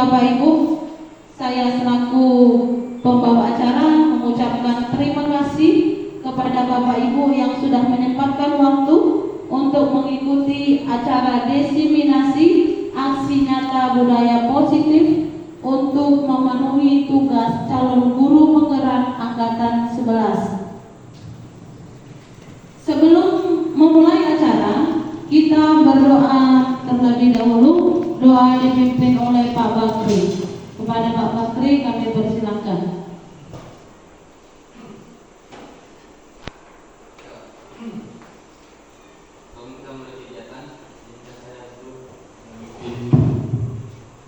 Bapak Ibu, saya selaku pembawa acara mengucapkan terima kasih kepada Bapak Ibu yang sudah menyempatkan waktu untuk mengikuti acara desiminasi aksi nyata budaya positif untuk memenuhi tugas calon guru penggerak angkatan 11. Sebelum memulai acara, kita berdoa terlebih dahulu. Doa dipimpin oleh Pak Bakri. Kepada Pak Bakri kami persilakan.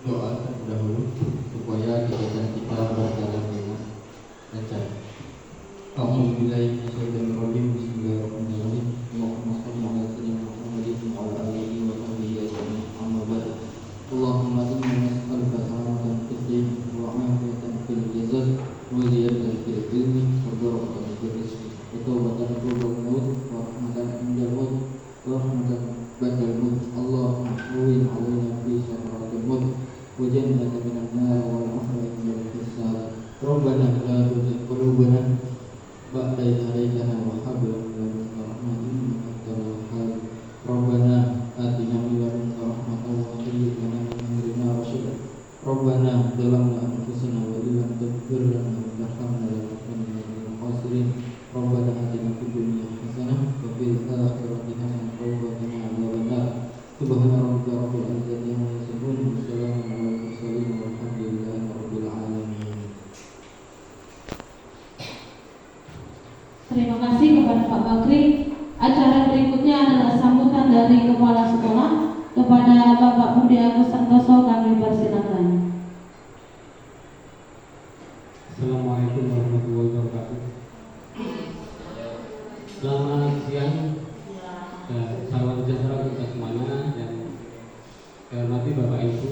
Doa terlebih dahulu supaya kegiatan kita berjalan dengan lancar. Alhamdulillah, bismillahirrahmanirrahim. Bismillahirrahmanirrahim. Allahumma shalli ala sayyidina Muhammadin wa ala alihi wa sahbihi ajma'in. Amma ba'd. Allahumma inna nas'aluka salamatan fid din wa 'afiyatan fil jasad wa ziyadatan fil ilmi wa barakatan fil rizqi wa tawbatan qabla al-maut wa rahmatan 'inda al-maut wa rahmatan ba'da al-maut. Allahumma hawwin 'alaina fi sakaratil maut wa jannatan minan nar wal 'afiyatan fil hisab. Rabbana la tuzigh qulubana ba'da idh hadaytana wa hab lana min ladunka rahmatan innaka antal wahhab. Rabbana atina min ladunka rahmatan wa hayyi' lana min amrina rashada. Rabbana zalamna anfusana wa illam taghfir lana wa tarhamna lanakunanna minal khasirin. Rabbana atina fid dunya hasanah wa fil akhirati hasanah wa qina adzabannar. Subhana rabbika rabbil izzati amma yasifun wa salamun alal mursalin walhamdulillahi rabbil alamin. Terima kasih kepada Pak Bakri. Acara berikutnya adalah sambutan dari Kepala Sekolah. Kepada Bapak Budi Agus Santoso kami persilakan. Assalamualaikum warahmatullahi wabarakatuh. Selamat siang dan salam sejahtera kita semuanya. Dan nanti Bapak Ibu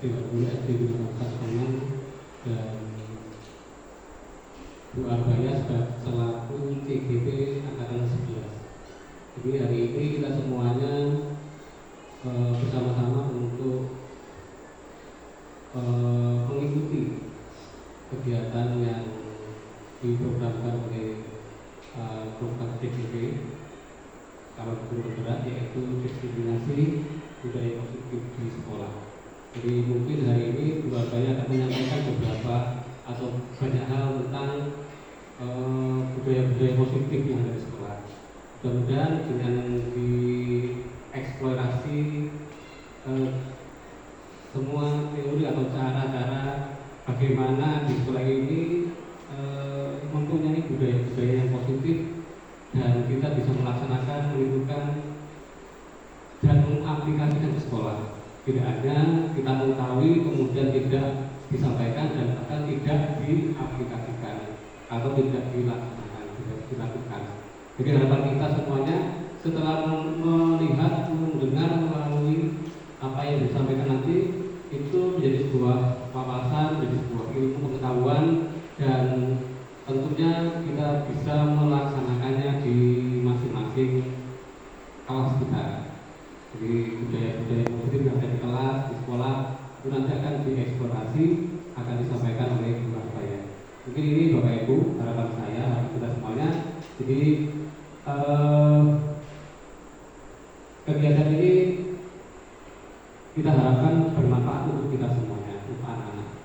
Dewan Guru SD Binaan Kasemangan dan Bu Arbaya selaku CGP Angkatan 11. Jadi hari ini kita semuanya bersama-sama untuk mengikuti kegiatan yang diprogramkan oleh program CGP calon guru penggerak, yaitu diskriminasi budaya positif di sekolah. Jadi mungkin hari ini Bu Arbaya akan menyampaikan beberapa atau banyak hal tentang budaya-budaya positif yang ada di sekolah. Mudah-mudahan dengan dieksplorasi semua teori atau cara-cara bagaimana di sekolah ini mempunyai budaya-budaya yang positif dan kita bisa melaksanakan, menimbulkan dan mengaplikasikan ke sekolah. Tidak hanya kita mengetahui kemudian tidak disampaikan dan bahkan tidak diaplikasikan atau tidak dilakukan. Jadi harapan kita semuanya setelah melihat, mendengar melalui apa yang disampaikan nanti itu menjadi sebuah wawasan, menjadi sebuah ilmu pengetahuan dan tentunya kita bisa melaksanakannya di masing-masing kelas kita. Jadi budaya-budaya positif yang ada di kelas, di sekolah itu nanti akan dieksplorasi, akan disampaikan oleh Bu Arbaya. Mungkin ini Bapak Ibu harapan saya, harapan kita semuanya. Jadi kegiatan ini kita harapkan bermanfaat untuk kita semuanya, untuk anak-anak.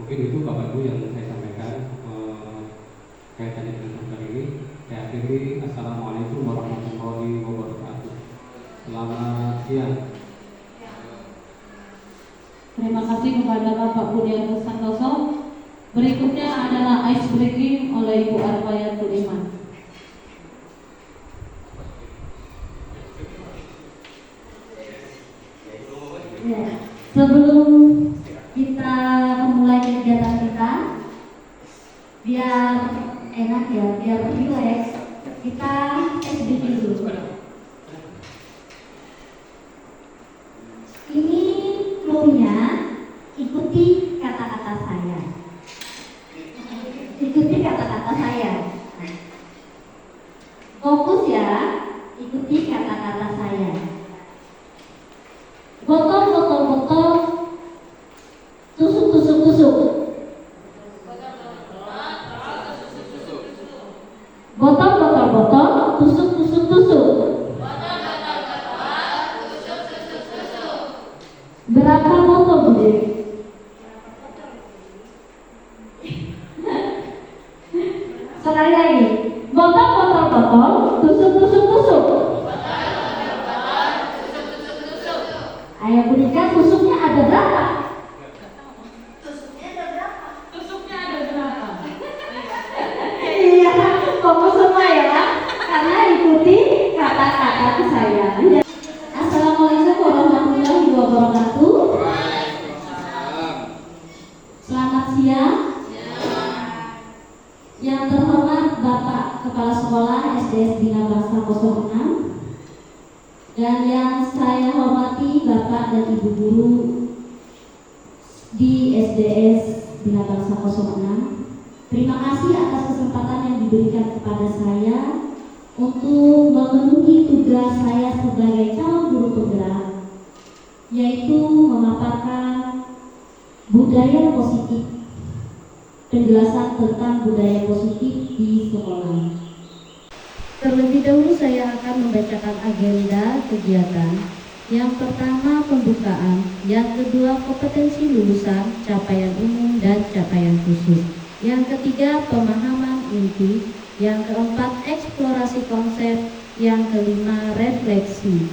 Mungkin itu Bapak Ibu yang saya sampaikan kaitannya dengan program ini. Saya akhiri. Assalamualaikum warahmatullahi wabarakatuh. Selamat siang. Terima kasih kepada Bapak Budi Agus Santoso. Berikutnya adalah ice breaking oleh Ibu Arbaya Tuliman. Ya, sebelum kita memulai kegiatan kita, biar enak ya, biar relax, kita SBT dulu. Ini clue-nya, ikuti kata-kata saya. Ikuti kata-kata saya. Fokus ya, ikuti kata-kata saya. Botol Berapa botol Bu Dewi? Sekali lagi. Botol, tusuk. Ayo berikan tusuknya ada berapa? Iya, fokus semua ya, karena ikuti kata-kata saya. Assalamualaikum warahmatullahi wabarakatuh. Selamat siang. Yang terhormat Bapak Kepala Sekolah SDS Bina Bangsa 06 dan yang saya hormati Bapak dan Ibu Guru di SDS Bina Bangsa 06. Terima kasih atas kesempatan yang diberikan kepada saya untuk memenuhi tugas saya sebagai calon guru penggerak, yaitu memaparkan budaya positif, penjelasan tentang budaya positif di sekolah. Terlebih dahulu saya akan membacakan agenda kegiatan. Yang pertama pembukaan, yang kedua kompetensi lulusan, capaian umum dan capaian khusus. Yang ketiga pemahaman inti, yang keempat eksplorasi konsep, yang kelima refleksi.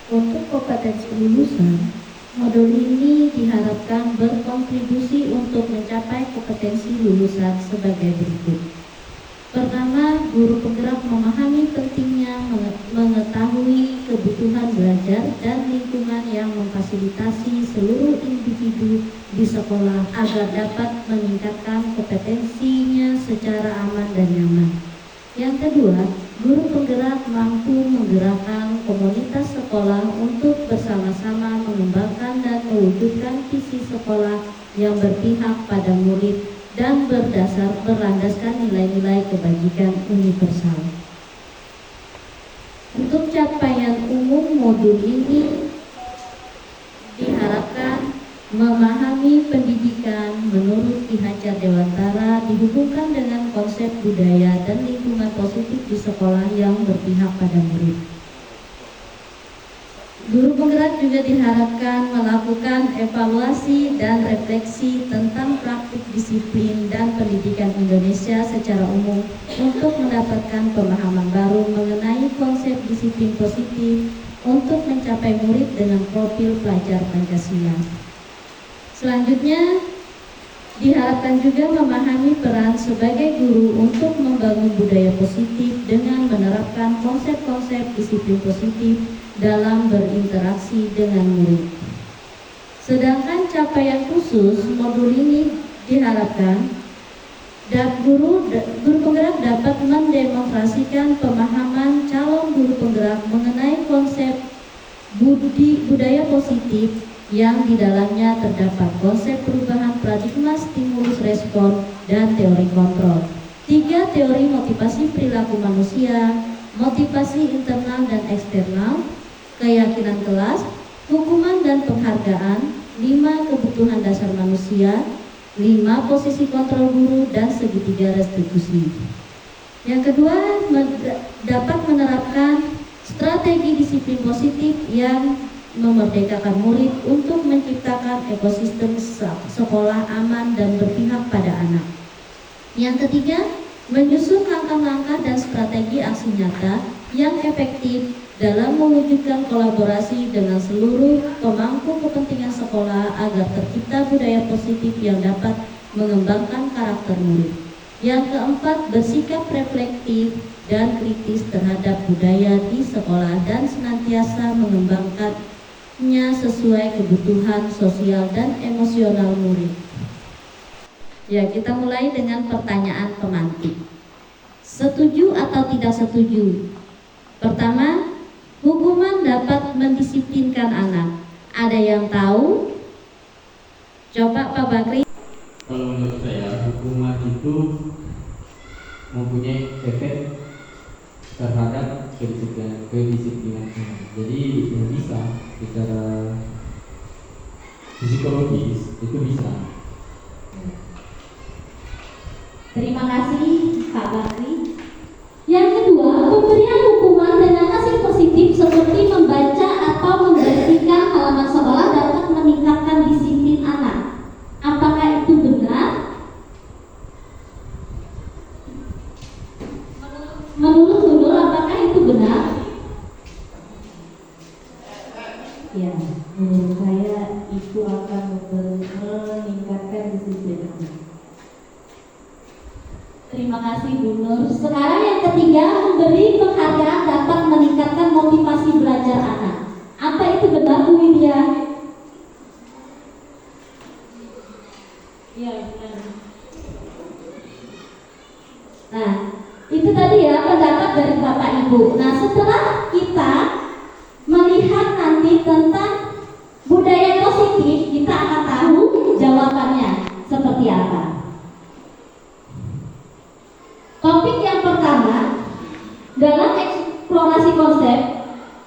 Untuk kompetensi lulusan, modul ini diharapkan berkontribusi untuk mencapai kompetensi lulusan sebagai berikut. Pertama, guru penggerak memahami pentingnya mengetahui kebutuhan belajar dan lingkungan yang memfasilitasi seluruh individu di sekolah agar dapat meningkatkan kompetensinya secara aman dan nyaman. Yang kedua, guru penggerak mampu menggerakkan komunitas sekolah untuk bersama-sama mengembangkan dan mewujudkan visi sekolah yang berpihak pada murid dan berlandaskan nilai-nilai kebajikan universal. Untuk capaian umum modul ini diharapkan memahami pendidikan menurut Ki Hajar Dewantara dihubungkan dengan konsep budaya dan lingkungan positif di sekolah yang berpihak pada murid. Guru penggerak juga diharapkan melakukan evaluasi dan refleksi tentang praktik disiplin dan pendidikan Indonesia secara umum untuk mendapatkan pemahaman baru mengenai konsep disiplin positif untuk mencapai murid dengan profil pelajar Pancasila. Selanjutnya, diharapkan juga memahami peran sebagai guru untuk membangun budaya positif dengan menerapkan konsep-konsep disiplin positif dalam berinteraksi dengan murid. Sedangkan capaian khusus modul ini diharapkan guru penggerak dapat mendemonstrasikan pemahaman calon guru penggerak mengenai konsep budaya positif yang di dalamnya terdapat konsep perubahan paradigma stimulus respon dan teori kontrol. 3 teori motivasi perilaku manusia, motivasi internal dan eksternal, keyakinan kelas, hukuman dan penghargaan, 5 kebutuhan dasar manusia, 5 posisi kontrol guru dan segitiga restitusi. Yang kedua, dapat menerapkan strategi disiplin positif yang memerdekakan murid untuk menciptakan ekosistem sekolah aman dan berpihak pada anak. Yang ketiga, menyusun langkah-langkah dan strategi aksi nyata yang efektif dalam mewujudkan kolaborasi dengan seluruh pemangku kepentingan sekolah agar tercipta budaya positif yang dapat mengembangkan karakter murid. Yang keempat, bersikap reflektif dan kritis terhadap budaya di sekolah dan senantiasa mengembangkannya sesuai kebutuhan sosial dan emosional murid. Ya, kita mulai dengan pertanyaan pemantik. Setuju atau tidak setuju? Pertama, hukuman dapat mendisiplinkan anak. Ada yang tahu? Coba Pak Bakri. Kalau menurut saya, hukuman itu mempunyai efek terhadap kedisiplinan. Jadi bisa secara psikologis itu bisa. Terima kasih Pak Bakri. Yang kedua, pemberian hukuman dengan hasil positif seperti membaca atau membersihkan halaman sekolah Menurut saya itu akan meningkatkan disiplin anak. Terima kasih Bu Nur. Sekarang yang ketiga, memberi penghargaan dapat meningkatkan motivasi belajar anak. Apa itu benar Bu Widya? Iya benar. Nah, itu tadi ya pendapat dari Bapak Ibu. Nah, setelah kita melihat nanti tentang budaya positif, kita akan tahu jawabannya seperti apa. Topik yang pertama dalam eksplorasi konsep,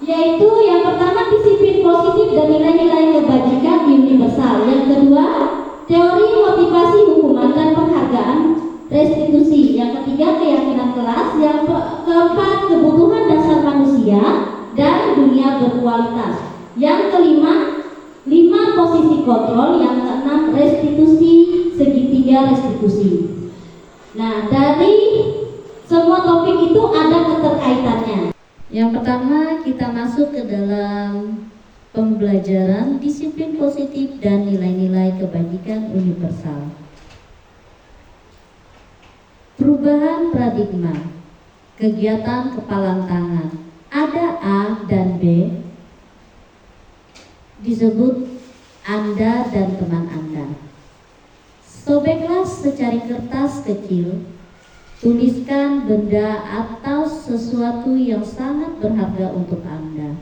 yaitu yang pertama disiplin positif dan nilai-nilai kebajikan universal. Yang kedua, teori motivasi hukuman dan penghargaan restitusi. Yang ketiga, keyakinan kelas. Yang keempat, kebutuhan dasar manusia dan dunia berkualitas. Yang kelima, 5 posisi kontrol. Yang keenam, restitusi segitiga restitusi. Nah, dari semua topik itu ada keterkaitannya. Yang pertama, kita masuk ke dalam pembelajaran disiplin positif dan nilai-nilai kebajikan universal. Perubahan paradigma, kegiatan kepalan tangan. Ada A dan B, disebut Anda dan teman Anda. Sobeklah secari kertas kecil, tuliskan benda atau sesuatu yang sangat berharga untuk Anda.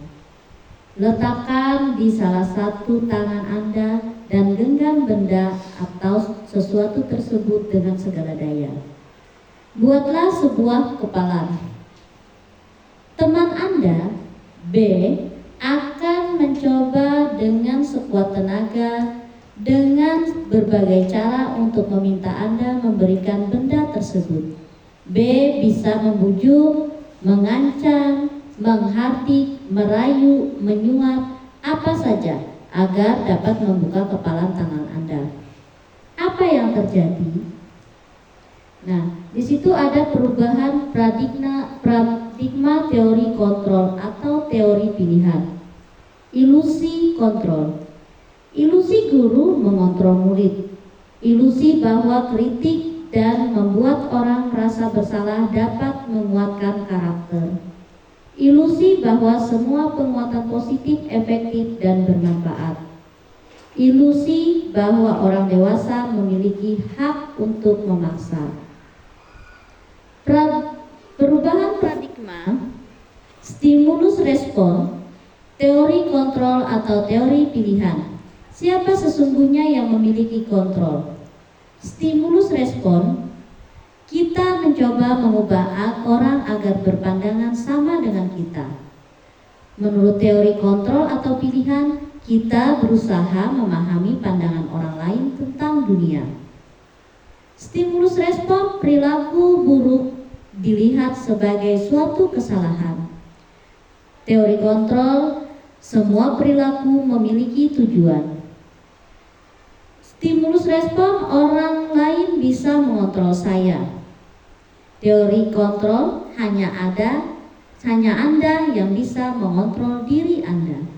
Letakkan di salah satu tangan Anda dan genggam benda atau sesuatu tersebut dengan segala daya. Buatlah sebuah kepalan. Teman Anda, B, akan mencoba dengan sekuat tenaga dengan berbagai cara untuk meminta Anda memberikan benda tersebut. B bisa membujuk, mengancam, menghardik, merayu, menyuap, apa saja agar dapat membuka kepalan tangan Anda. Apa yang terjadi? Nah, di situ ada perubahan paradigma teori kontrol atau teori pilihan. Ilusi kontrol. Ilusi guru mengontrol murid. Ilusi bahwa kritik dan membuat orang merasa bersalah dapat menguatkan karakter. Ilusi bahwa semua penguatan positif efektif dan bermanfaat. Ilusi bahwa orang dewasa memiliki hak untuk memaksa. Perubahan paradigma, stimulus respon, teori kontrol atau teori pilihan. Siapa sesungguhnya yang memiliki kontrol? Stimulus respon, kita mencoba mengubah orang agar berpandangan sama dengan kita. Menurut teori kontrol atau pilihan, kita berusaha memahami pandangan orang lain tentang dunia. Stimulus respon, perilaku buruk dilihat sebagai suatu kesalahan. Teori kontrol, semua perilaku memiliki tujuan. Stimulus respon, orang lain bisa mengontrol saya. Teori kontrol, hanya Anda yang bisa mengontrol diri Anda.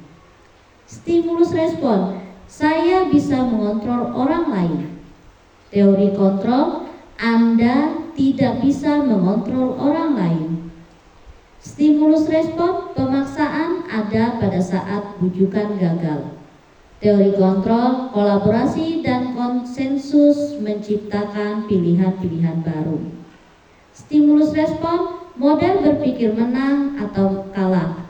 Stimulus respon, saya bisa mengontrol orang lain. Teori kontrol, Anda tidak bisa mengontrol orang lain. Stimulus respon, pemaksaan ada pada saat bujukan gagal. Teori kontrol, kolaborasi dan konsensus menciptakan pilihan-pilihan baru. Stimulus respon, model berpikir menang atau kalah.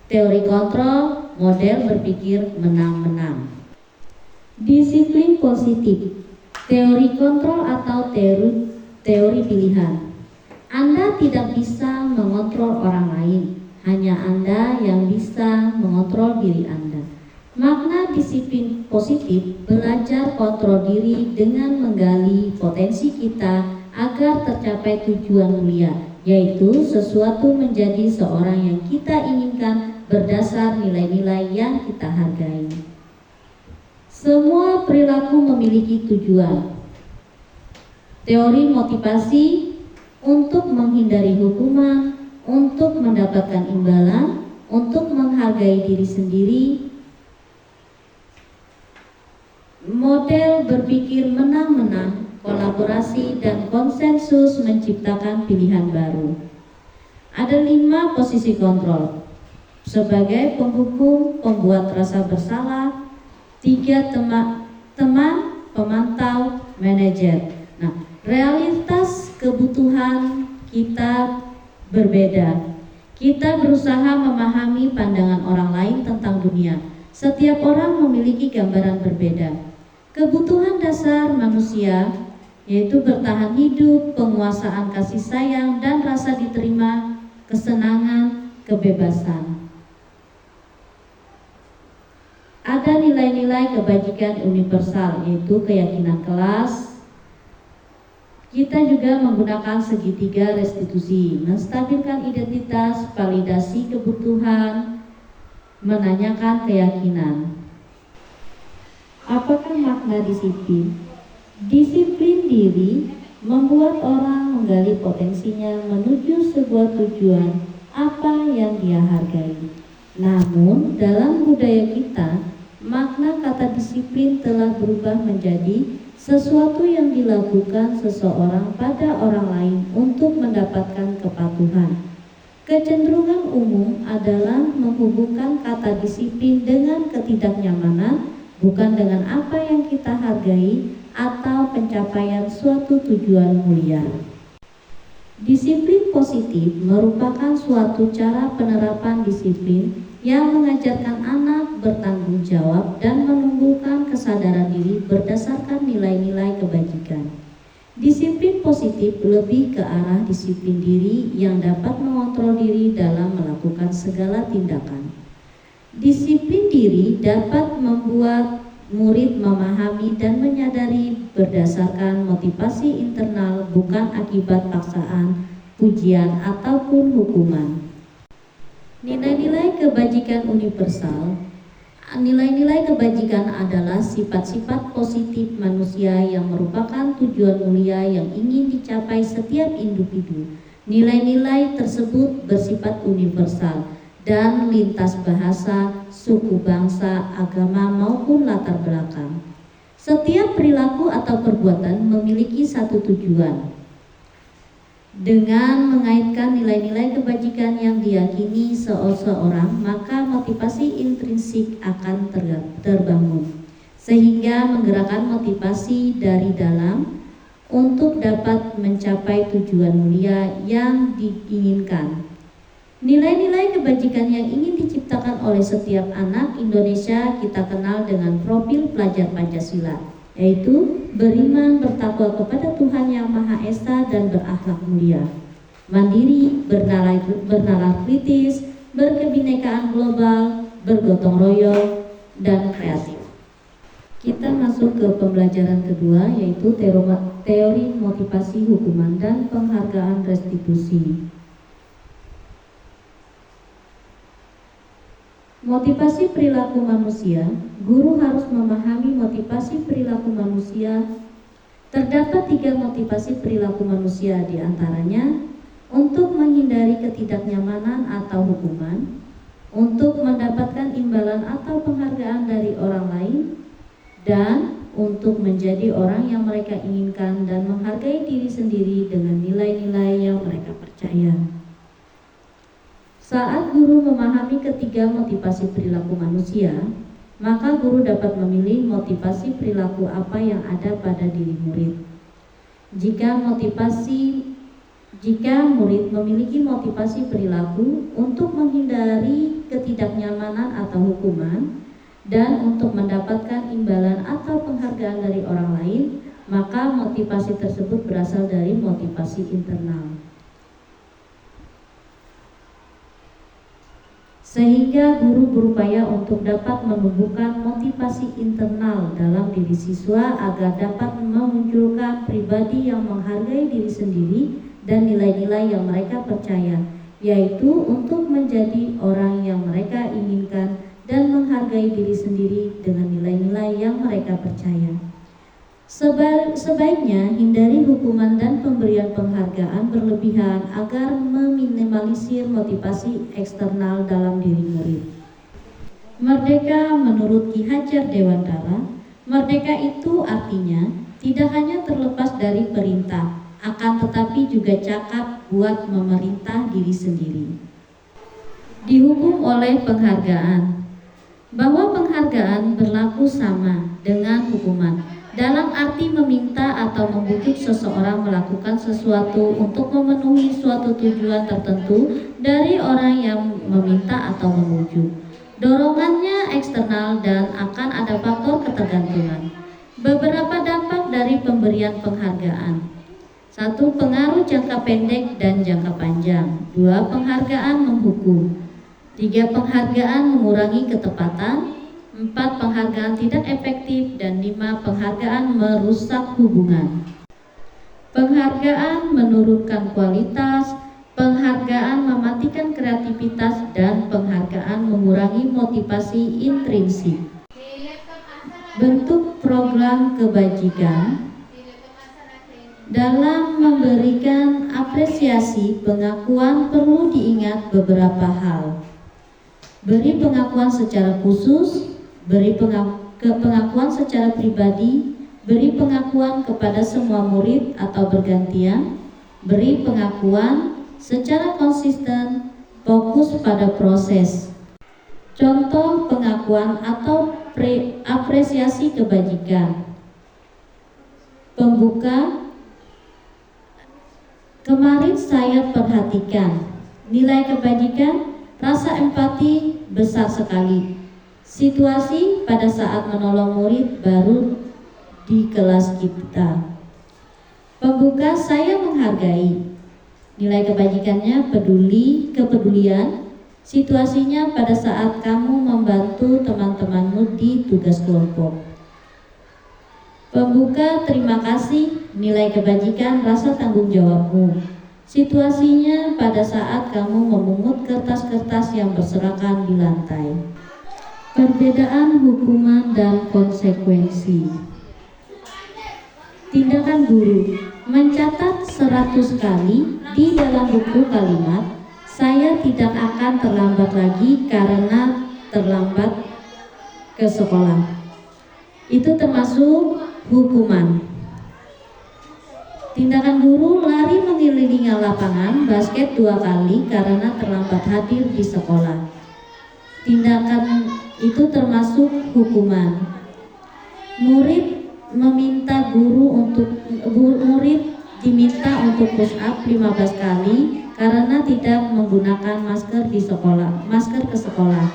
Teori kontrol, model berpikir menang-menang. Disiplin positif, teori kontrol atau teori pilihan. Anda tidak bisa mengontrol orang lain, hanya Anda yang bisa mengontrol diri Anda. Makna disiplin positif, belajar kontrol diri dengan menggali potensi kita agar tercapai tujuan mulia, yaitu sesuatu menjadi seorang yang kita inginkan berdasar nilai-nilai yang kita hargai. Semua perilaku memiliki tujuan. Teori motivasi, untuk menghindari hukuman, untuk mendapatkan imbalan, untuk menghargai diri sendiri, Model berpikir menang-menang, kolaborasi dan konsensus menciptakan pilihan baru. Ada 5 posisi kontrol. Sebagai penghukum, pembuat rasa bersalah, 3 teman, pemantau, manajer. Nah, realitas kebutuhan kita berbeda. Kita berusaha memahami pandangan orang lain tentang dunia. Setiap orang memiliki gambaran berbeda. Kebutuhan dasar manusia, yaitu bertahan hidup, penguasaan kasih sayang, dan rasa diterima, kesenangan, kebebasan. Ada nilai-nilai kebajikan universal, yaitu keyakinan kelas. Kita juga menggunakan segitiga restitusi, menstabilkan identitas, validasi kebutuhan, menanyakan keyakinan. Apakah makna disiplin? Disiplin diri membuat orang menggali potensinya menuju sebuah tujuan apa yang dia hargai. Namun, dalam budaya kita, makna kata disiplin telah berubah menjadi sesuatu yang dilakukan seseorang pada orang lain untuk mendapatkan kepatuhan. Kecenderungan umum adalah menghubungkan kata disiplin dengan ketidaknyamanan, bukan dengan apa yang kita hargai atau pencapaian suatu tujuan mulia. Disiplin positif merupakan suatu cara penerapan disiplin yang mengajarkan anak bertanggung jawab dan menumbuhkan kesadaran diri berdasarkan nilai-nilai kebajikan. Disiplin positif lebih ke arah disiplin diri yang dapat mengontrol diri dalam melakukan segala tindakan. Disiplin diri dapat membuat murid memahami dan menyadari berdasarkan motivasi internal, bukan akibat paksaan, pujian, ataupun hukuman. Nilai-nilai kebajikan universal. Nilai-nilai kebajikan adalah sifat-sifat positif manusia yang merupakan tujuan mulia yang ingin dicapai setiap individu. Nilai-nilai tersebut bersifat universal dan lintas bahasa, suku, bangsa, agama, maupun latar belakang. Setiap perilaku atau perbuatan memiliki satu tujuan. Dengan mengaitkan nilai-nilai kebajikan yang diyakini seseorang, maka motivasi intrinsik akan terbangun, sehingga menggerakkan motivasi dari dalam untuk dapat mencapai tujuan mulia yang diinginkan. Nilai-nilai kebajikan yang ingin diciptakan oleh setiap anak Indonesia kita kenal dengan profil pelajar Pancasila, yaitu beriman, bertakwa kepada Tuhan Yang Maha Esa dan berakhlak mulia, mandiri, bernalar kritis, berkebinekaan global, bergotong royong, dan kreatif. Kita masuk ke pembelajaran kedua, yaitu teori motivasi hukuman dan penghargaan restitusi. Motivasi perilaku manusia. Guru harus memahami motivasi perilaku manusia. Terdapat 3 motivasi perilaku manusia, diantaranya untuk menghindari ketidaknyamanan atau hukuman, untuk mendapatkan imbalan atau penghargaan dari orang lain, dan untuk menjadi orang yang mereka inginkan dan menghargai diri sendiri dengan nilai-nilai yang mereka percaya. Saat guru memahami ketiga motivasi perilaku manusia, maka guru dapat memilih motivasi perilaku apa yang ada pada diri murid. Jika murid memiliki motivasi perilaku untuk menghindari ketidaknyamanan atau hukuman dan untuk mendapatkan imbalan atau penghargaan dari orang lain, maka motivasi tersebut berasal dari motivasi internal. Sehingga guru berupaya untuk dapat menumbuhkan motivasi internal dalam diri siswa agar dapat memunculkan pribadi yang menghargai diri sendiri dan nilai-nilai yang mereka percaya, yaitu untuk menjadi orang yang mereka inginkan dan menghargai diri sendiri dengan nilai-nilai yang mereka percaya. Sebaiknya hindari hukuman dan pemberian penghargaan berlebihan agar meminimalisir motivasi eksternal dalam diri murid. Merdeka menurut Ki Hajar Dewantara Merdeka itu artinya tidak hanya terlepas dari perintah, akan tetapi juga cakap buat memerintah diri sendiri. Dihukum oleh penghargaan, bahwa penghargaan berlaku sama dengan hukuman dalam arti meminta atau membujuk seseorang melakukan sesuatu untuk memenuhi suatu tujuan tertentu dari orang yang meminta atau memujuk. Dorongannya eksternal dan akan ada faktor ketergantungan. Beberapa dampak dari pemberian penghargaan. 1. Pengaruh jangka pendek dan jangka panjang. 2. Penghargaan menghukum. 3. Penghargaan mengurangi ketepatan. 4. Penghargaan tidak efektif. Dan 5. Penghargaan merusak hubungan. Penghargaan menurunkan kualitas, penghargaan mematikan kreativitas, dan penghargaan mengurangi motivasi intrinsik. Bentuk program kebajikan. Dalam memberikan apresiasi pengakuan perlu diingat beberapa hal. Beri pengakuan secara khusus, beri pengakuan secara pribadi, beri pengakuan kepada semua murid atau bergantian, beri pengakuan secara konsisten, fokus pada proses. Contoh pengakuan atau apresiasi kebajikan. Pembuka, kemarin saya perhatikan. Nilai kebajikan, rasa empati besar sekali. Situasi pada saat menolong murid baru di kelas kita. Pembuka, saya menghargai. Nilai kebajikannya kepedulian. Situasinya pada saat kamu membantu teman-temanmu di tugas kelompok. Pembuka, terima kasih. Nilai kebajikan, rasa tanggung jawabmu. Situasinya pada saat kamu memungut kertas-kertas yang berserakan di lantai. Perbedaan hukuman dan konsekuensi. Tindakan guru, mencatat 100 kali di dalam buku kalimat, saya tidak akan terlambat lagi karena terlambat ke sekolah. Itu termasuk hukuman. Tindakan guru, lari mengelilingi lapangan basket 2 kali karena terlambat hadir di sekolah. Tindakan itu termasuk hukuman. Murid diminta untuk push up 15 kali karena tidak menggunakan masker ke sekolah.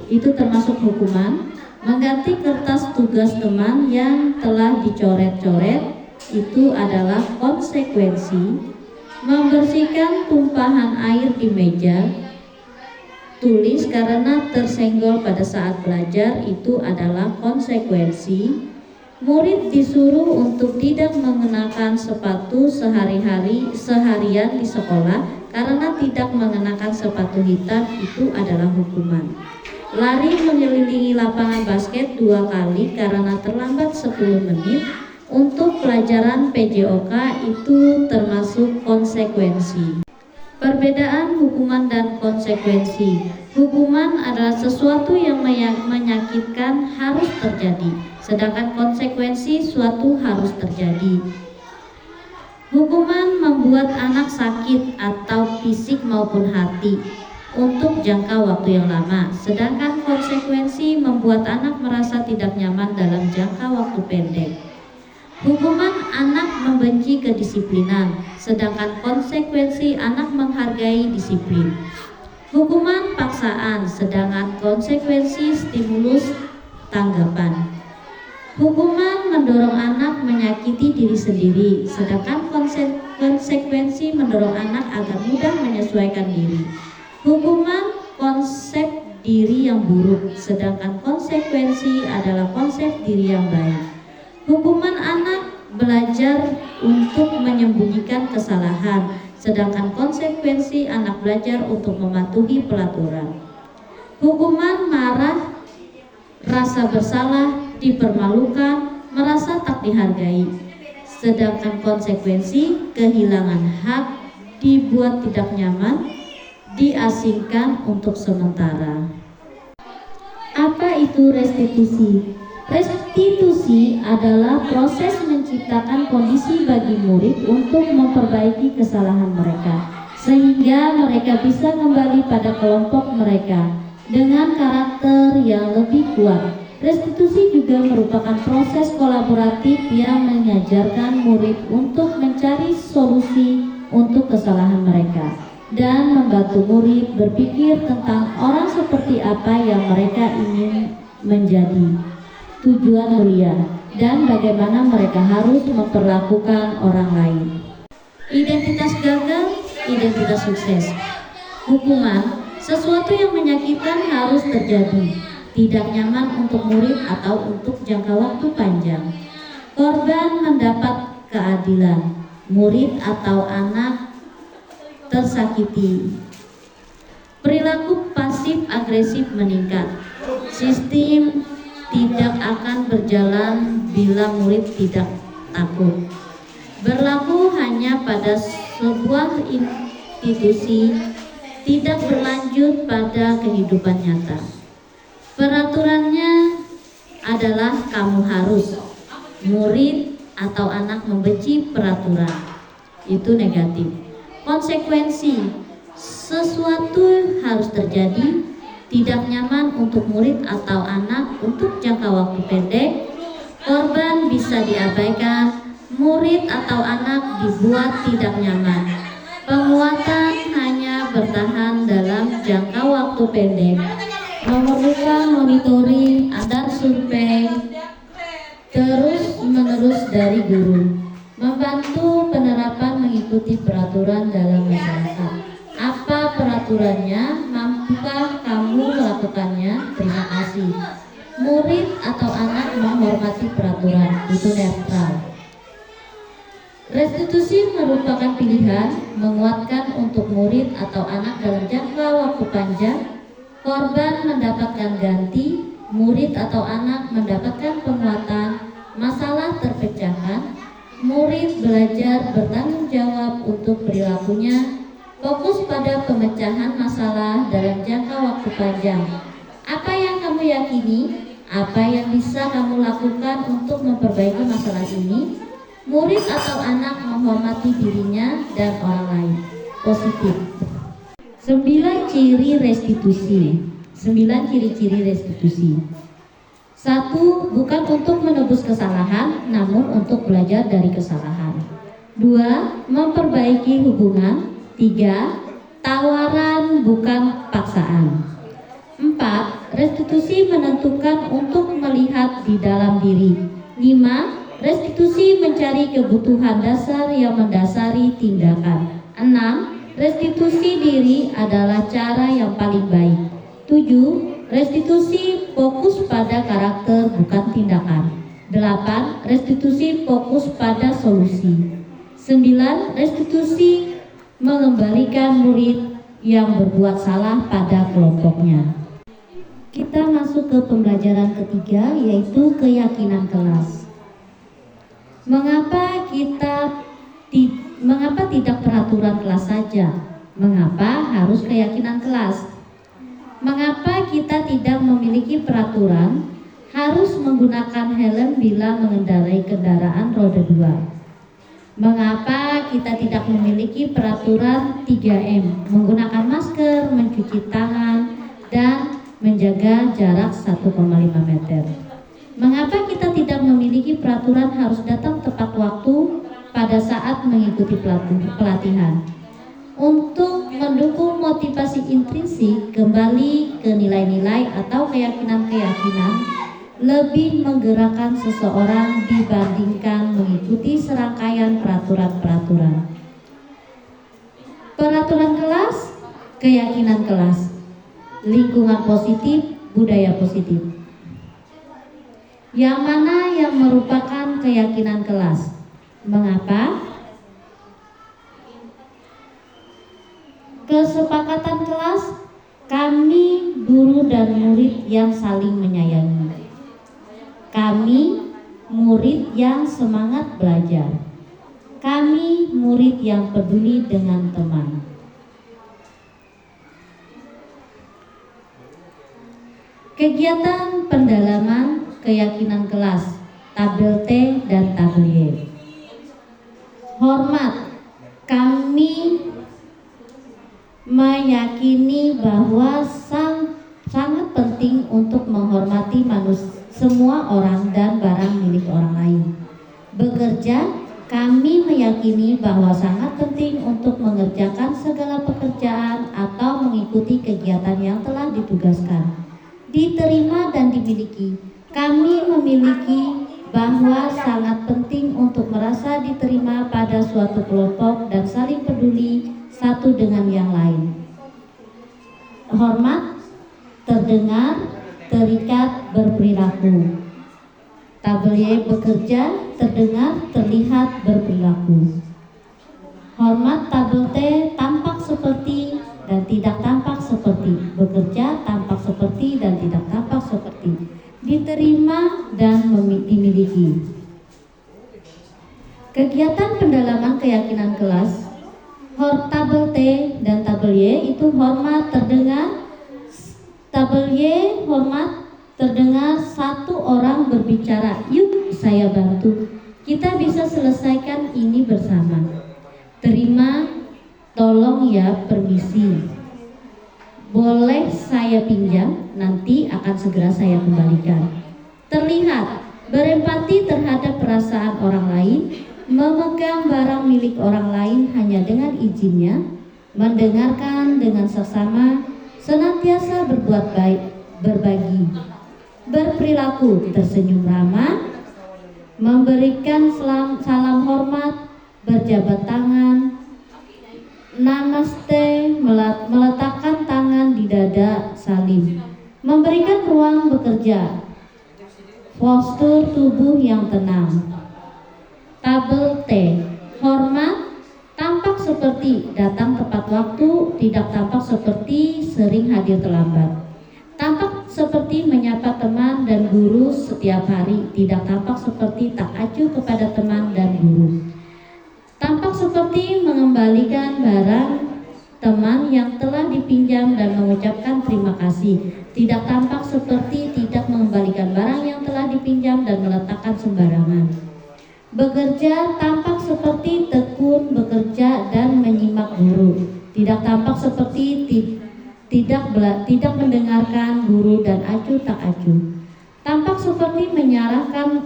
Itu termasuk hukuman. Mengganti kertas tugas teman yang telah dicoret-coret, itu adalah konsekuensi. Membersihkan tumpahan air di meja tulis karena tersenggol pada saat belajar, itu adalah konsekuensi. Murid disuruh untuk tidak mengenakan sepatu seharian di sekolah karena tidak mengenakan sepatu hitam, itu adalah hukuman. Lari mengelilingi lapangan basket 2 kali karena terlambat 10 menit untuk pelajaran PJOK, itu termasuk konsekuensi. Perbedaan hukuman dan konsekuensi. Hukuman adalah sesuatu yang menyakitkan harus terjadi, sedangkan konsekuensi suatu harus terjadi. Hukuman membuat anak sakit atau fisik maupun hati untuk jangka waktu yang lama, sedangkan konsekuensi membuat anak merasa tidak nyaman dalam jangka waktu pendek. Hukuman anak membenci kedisiplinan, sedangkan konsekuensi anak menghargai disiplin. Hukuman paksaan, sedangkan konsekuensi stimulus tanggapan. Hukuman mendorong anak menyakiti diri sendiri, sedangkan konsekuensi mendorong anak agar mudah menyesuaikan diri. Hukuman konsep diri yang buruk, sedangkan konsekuensi adalah konsep diri yang baik. Hukuman anak belajar untuk menyembunyikan kesalahan, sedangkan konsekuensi anak belajar untuk mematuhi pelaturan. Hukuman marah, rasa bersalah, dipermalukan, merasa tak dihargai, sedangkan konsekuensi kehilangan hak, dibuat tidak nyaman, diasingkan untuk sementara. Apa itu restitusi? Restitusi adalah proses menciptakan kondisi bagi murid untuk memperbaiki kesalahan mereka, sehingga mereka bisa kembali pada kelompok mereka dengan karakter yang lebih kuat. Restitusi juga merupakan proses kolaboratif yang mengajarkan murid untuk mencari solusi untuk kesalahan mereka dan membantu murid berpikir tentang orang seperti apa yang mereka ingin menjadi, tujuan mulia, dan bagaimana mereka harus memperlakukan orang lain. Identitas gagal, identitas sukses. Hukuman, sesuatu yang menyakitkan harus terjadi, tidak nyaman untuk murid atau untuk jangka waktu panjang. Korban mendapat keadilan, murid atau anak tersakiti. Perilaku pasif agresif meningkat. Sistem tidak akan berjalan bila murid tidak takut. Berlaku hanya pada sebuah institusi, tidak berlanjut pada kehidupan nyata. Peraturannya adalah kamu harus. Murid atau anak membenci peraturan, itu negatif. Konsekuensi, sesuatu harus terjadi, tidak nyaman untuk murid atau anak untuk jangka waktu pendek. Korban bisa diabaikan, murid atau anak dibuat tidak nyaman. Penguatan hanya bertahan dalam jangka waktu pendek, memerlukan monitoring dan survei terus-menerus dari guru, membantu penerapan mengikuti peraturan dalam masyarakat. Apa peraturannya? Mampukah kamu melakukannya? Terima kasih. Murid atau anak menghormati peraturan, itu netral. Restitusi merupakan pilihan menguatkan untuk murid atau anak dalam jangka waktu panjang. Korban mendapatkan ganti, murid atau anak mendapatkan penguatan, masalah terpecahkan, murid belajar bertanggung jawab untuk perilakunya, fokus pada pemecahan masalah dalam jangka waktu panjang. Apa yang kamu yakini? Apa yang bisa kamu lakukan untuk memperbaiki masalah ini? Murid atau anak menghormati dirinya dan orang lain. Positif. 9 ciri restitusi. 9 ciri-ciri restitusi. 1. Bukan untuk menebus kesalahan, namun untuk belajar dari kesalahan. 2. Memperbaiki hubungan. 3. Tawaran bukan paksaan. 4. Restitusi menentukan untuk melihat di dalam diri. 5. Restitusi mencari kebutuhan dasar yang mendasari tindakan. 6. Restitusi diri adalah cara yang paling baik. 7. Restitusi fokus pada karakter bukan tindakan. 8. Restitusi fokus pada solusi. 9. Restitusi mengembalikan murid yang berbuat salah pada kelompoknya. Kita masuk ke pembelajaran ketiga, yaitu keyakinan kelas. Mengapa tidak peraturan kelas saja? Mengapa harus keyakinan kelas? Mengapa kita tidak memiliki peraturan harus menggunakan helm bila mengendarai kendaraan roda 2? Mengapa kita tidak memiliki peraturan 3M, menggunakan masker, mencuci tangan, dan menjaga jarak 1,5 meter? Mengapa kita tidak memiliki peraturan harus datang tepat waktu pada saat mengikuti pelatihan? Untuk mendukung motivasi intrinsik, kembali ke nilai-nilai atau keyakinan-keyakinan, lebih menggerakkan seseorang dibandingkan mengikuti serangkaian peraturan-peraturan. Peraturan kelas, keyakinan kelas, lingkungan positif, budaya positif. Yang mana yang merupakan keyakinan kelas? Mengapa? Kesepakatan kelas, kami guru dan murid yang saling menyayangi. Kami murid yang semangat belajar. Kami murid yang peduli dengan teman. Kegiatan pendalaman keyakinan kelas, tabel T dan tabel Y. Hormat, kami meyakini bahwa sangat penting untuk menghormati semua orang dan barang milik orang lain. Bekerja, kami meyakini bahwa sangat penting untuk mengerjakan segala pekerjaan atau mengikuti kegiatan yang telah ditugaskan. Diterima dan dimiliki, kami memiliki bahwa sangat penting untuk merasa diterima pada suatu kelompok dan saling peduli satu dengan yang lain. Hormat, terdengar, terikat, berperilaku. Tabel Y, bekerja, terdengar, terlihat, berperilaku. Hormat, tabel T, tampak seperti dan tidak tampak seperti. Bekerja, tampak seperti dan tidak tampak seperti. Diterima dan dimiliki. Kegiatan pendalaman keyakinan kelas, tabel T dan tabel Y itu hormat, terdengar. Tabel Y, hormat, terdengar, satu orang berbicara, yuk saya bantu, kita bisa selesaikan ini bersama. Terima, tolong ya, permisi, boleh saya pinjam, nanti akan segera saya kembalikan. Terlihat, berempati terhadap perasaan orang lain, memegang barang milik orang lain hanya dengan izinnya, mendengarkan dengan seksama, senantiasa berbuat baik, berbagi. Berperilaku, tersenyum ramah, memberikan salam hormat, berjabat tangan, namaste, meletakkan tangan di dada, salim, memberikan ruang bekerja, postur tubuh yang tenang. Tabel T, hormat, tampak seperti datang tepat waktu, tidak tampak seperti sering hadir terlambat. Tampak seperti menyapa teman dan guru setiap hari, tidak tampak seperti tak acuh kepada teman dan guru. Tampak seperti mengembalikan barang teman yang telah dipinjam dan mengucapkan terima kasih, tidak tampak seperti tidak mengembalikan barang yang telah dipinjam dan meletakkan sembarangan. Bekerja, tampak seperti tekun bekerja dan menyimak guru, tidak tampak seperti tidak mendengarkan guru dan acuh tak acuh. Tampak seperti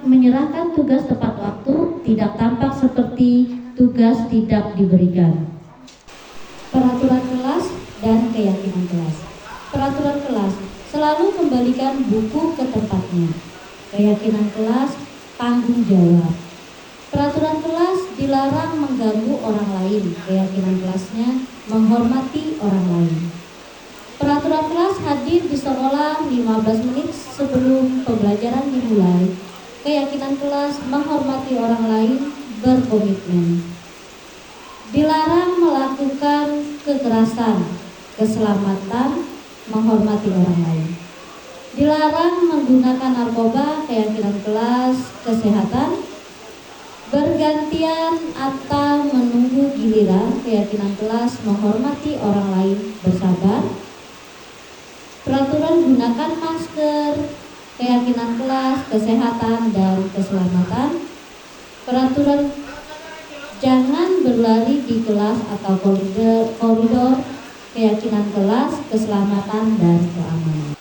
menyerahkan tugas tepat waktu, tidak tampak seperti tugas tidak diberikan. Peraturan kelas dan keyakinan kelas. Peraturan kelas, selalu kembalikan buku ke tempatnya. Keyakinan kelas, tanggung jawab. Peraturan kelas, dilarang mengganggu orang lain. Keyakinan kelasnya, menghormati orang lain. Peraturan kelas, hadir di sekolah 15 menit sebelum pembelajaran dimulai. Keyakinan kelas, menghormati orang lain, berkomitmen. Dilarang melakukan kekerasan, keselamatan, menghormati orang lain. Dilarang menggunakan narkoba, keyakinan kelas, kesehatan. Bergantian atau menunggu giliran, keyakinan kelas, menghormati orang lain, bersabar. Peraturan gunakan masker, keyakinan kelas, kesehatan dan keselamatan. Peraturan jangan berlari di kelas atau koridor, keyakinan kelas, keselamatan dan keamanan.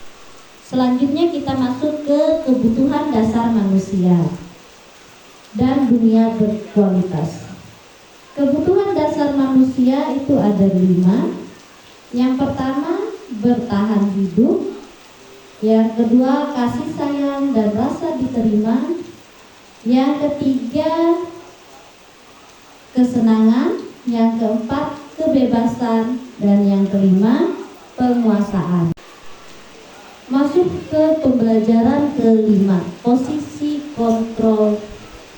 Selanjutnya kita masuk ke kebutuhan dasar manusia dan dunia berkualitas. Kebutuhan dasar manusia itu ada 5. Yang pertama, bertahan hidup. Yang kedua, kasih sayang dan rasa diterima. Yang ketiga, kesenangan. Yang keempat, kebebasan. Dan yang kelima, penguasaan. Masuk ke pembelajaran kelima, posisi kontrol.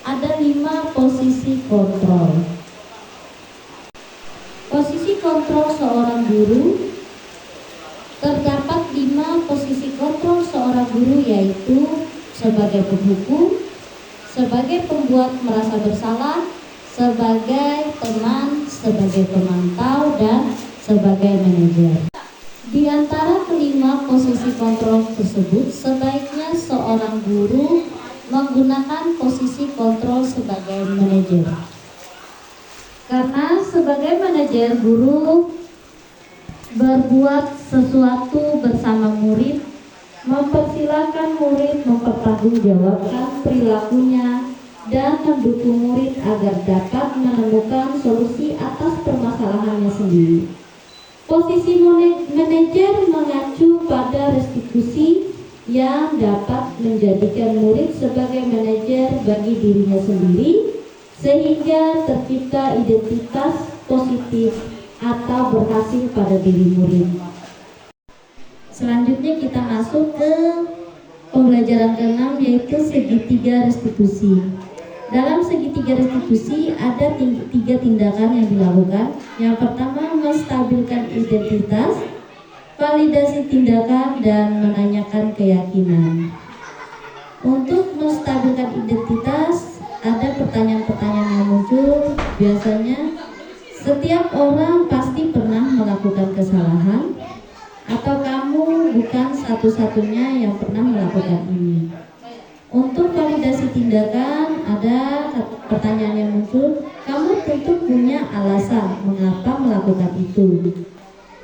Ada 5 posisi kontrol. Posisi kontrol seorang guru. Terdapat 5 posisi kontrol seorang guru, yaitu sebagai penghukum, sebagai pembuat merasa bersalah, sebagai teman, sebagai pemantau, dan sebagai manajer. Di antara kelima posisi kontrol tersebut, sebaiknya ketika seorang guru menggunakan posisi kontrol sebagai manajer. Karena sebagai manajer, guru berbuat sesuatu bersama murid, mempersilahkan murid mempertanggungjawabkan perilakunya dan mendukung murid agar dapat menemukan solusi atas permasalahannya sendiri. Posisi manajer mengacu pada restitusi yang dapat menjadikan murid sebagai manajer bagi dirinya sendiri, sehingga tercipta identitas positif atau berhasil pada diri murid. Selanjutnya kita masuk ke pembelajaran ke-6, yaitu segitiga restitusi. Dalam segitiga restitusi ada 3 tindakan yang dilakukan. Yang pertama, menstabilkan identitas, validasi tindakan, dan menanyakan keyakinan. Untuk menstabilkan identitas, ada pertanyaan-pertanyaan yang muncul. Biasanya, setiap orang pasti pernah melakukan kesalahan, atau kamu bukan satu-satunya yang pernah melakukan ini. Untuk validasi tindakan, ada pertanyaan yang muncul. Kamu tentu punya alasan mengapa melakukan itu.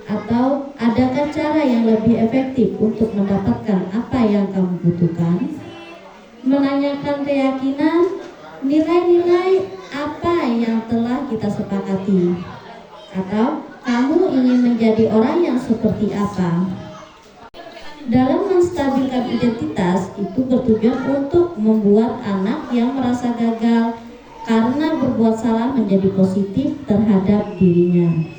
Atau adakah cara yang lebih efektif untuk mendapatkan apa yang kamu butuhkan? Menanyakan keyakinan, nilai-nilai apa yang telah kita sepakati. Atau kamu ingin menjadi orang yang seperti apa? Dalam menstabilkan identitas itu bertujuan untuk membuat anak yang merasa gagal karena berbuat salah menjadi positif terhadap dirinya.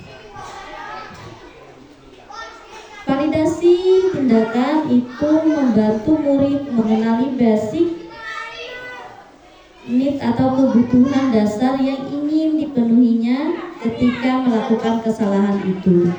Validasi tindakan itu membantu murid mengenali basic need atau kebutuhan dasar yang ingin dipenuhinya ketika melakukan kesalahan itu.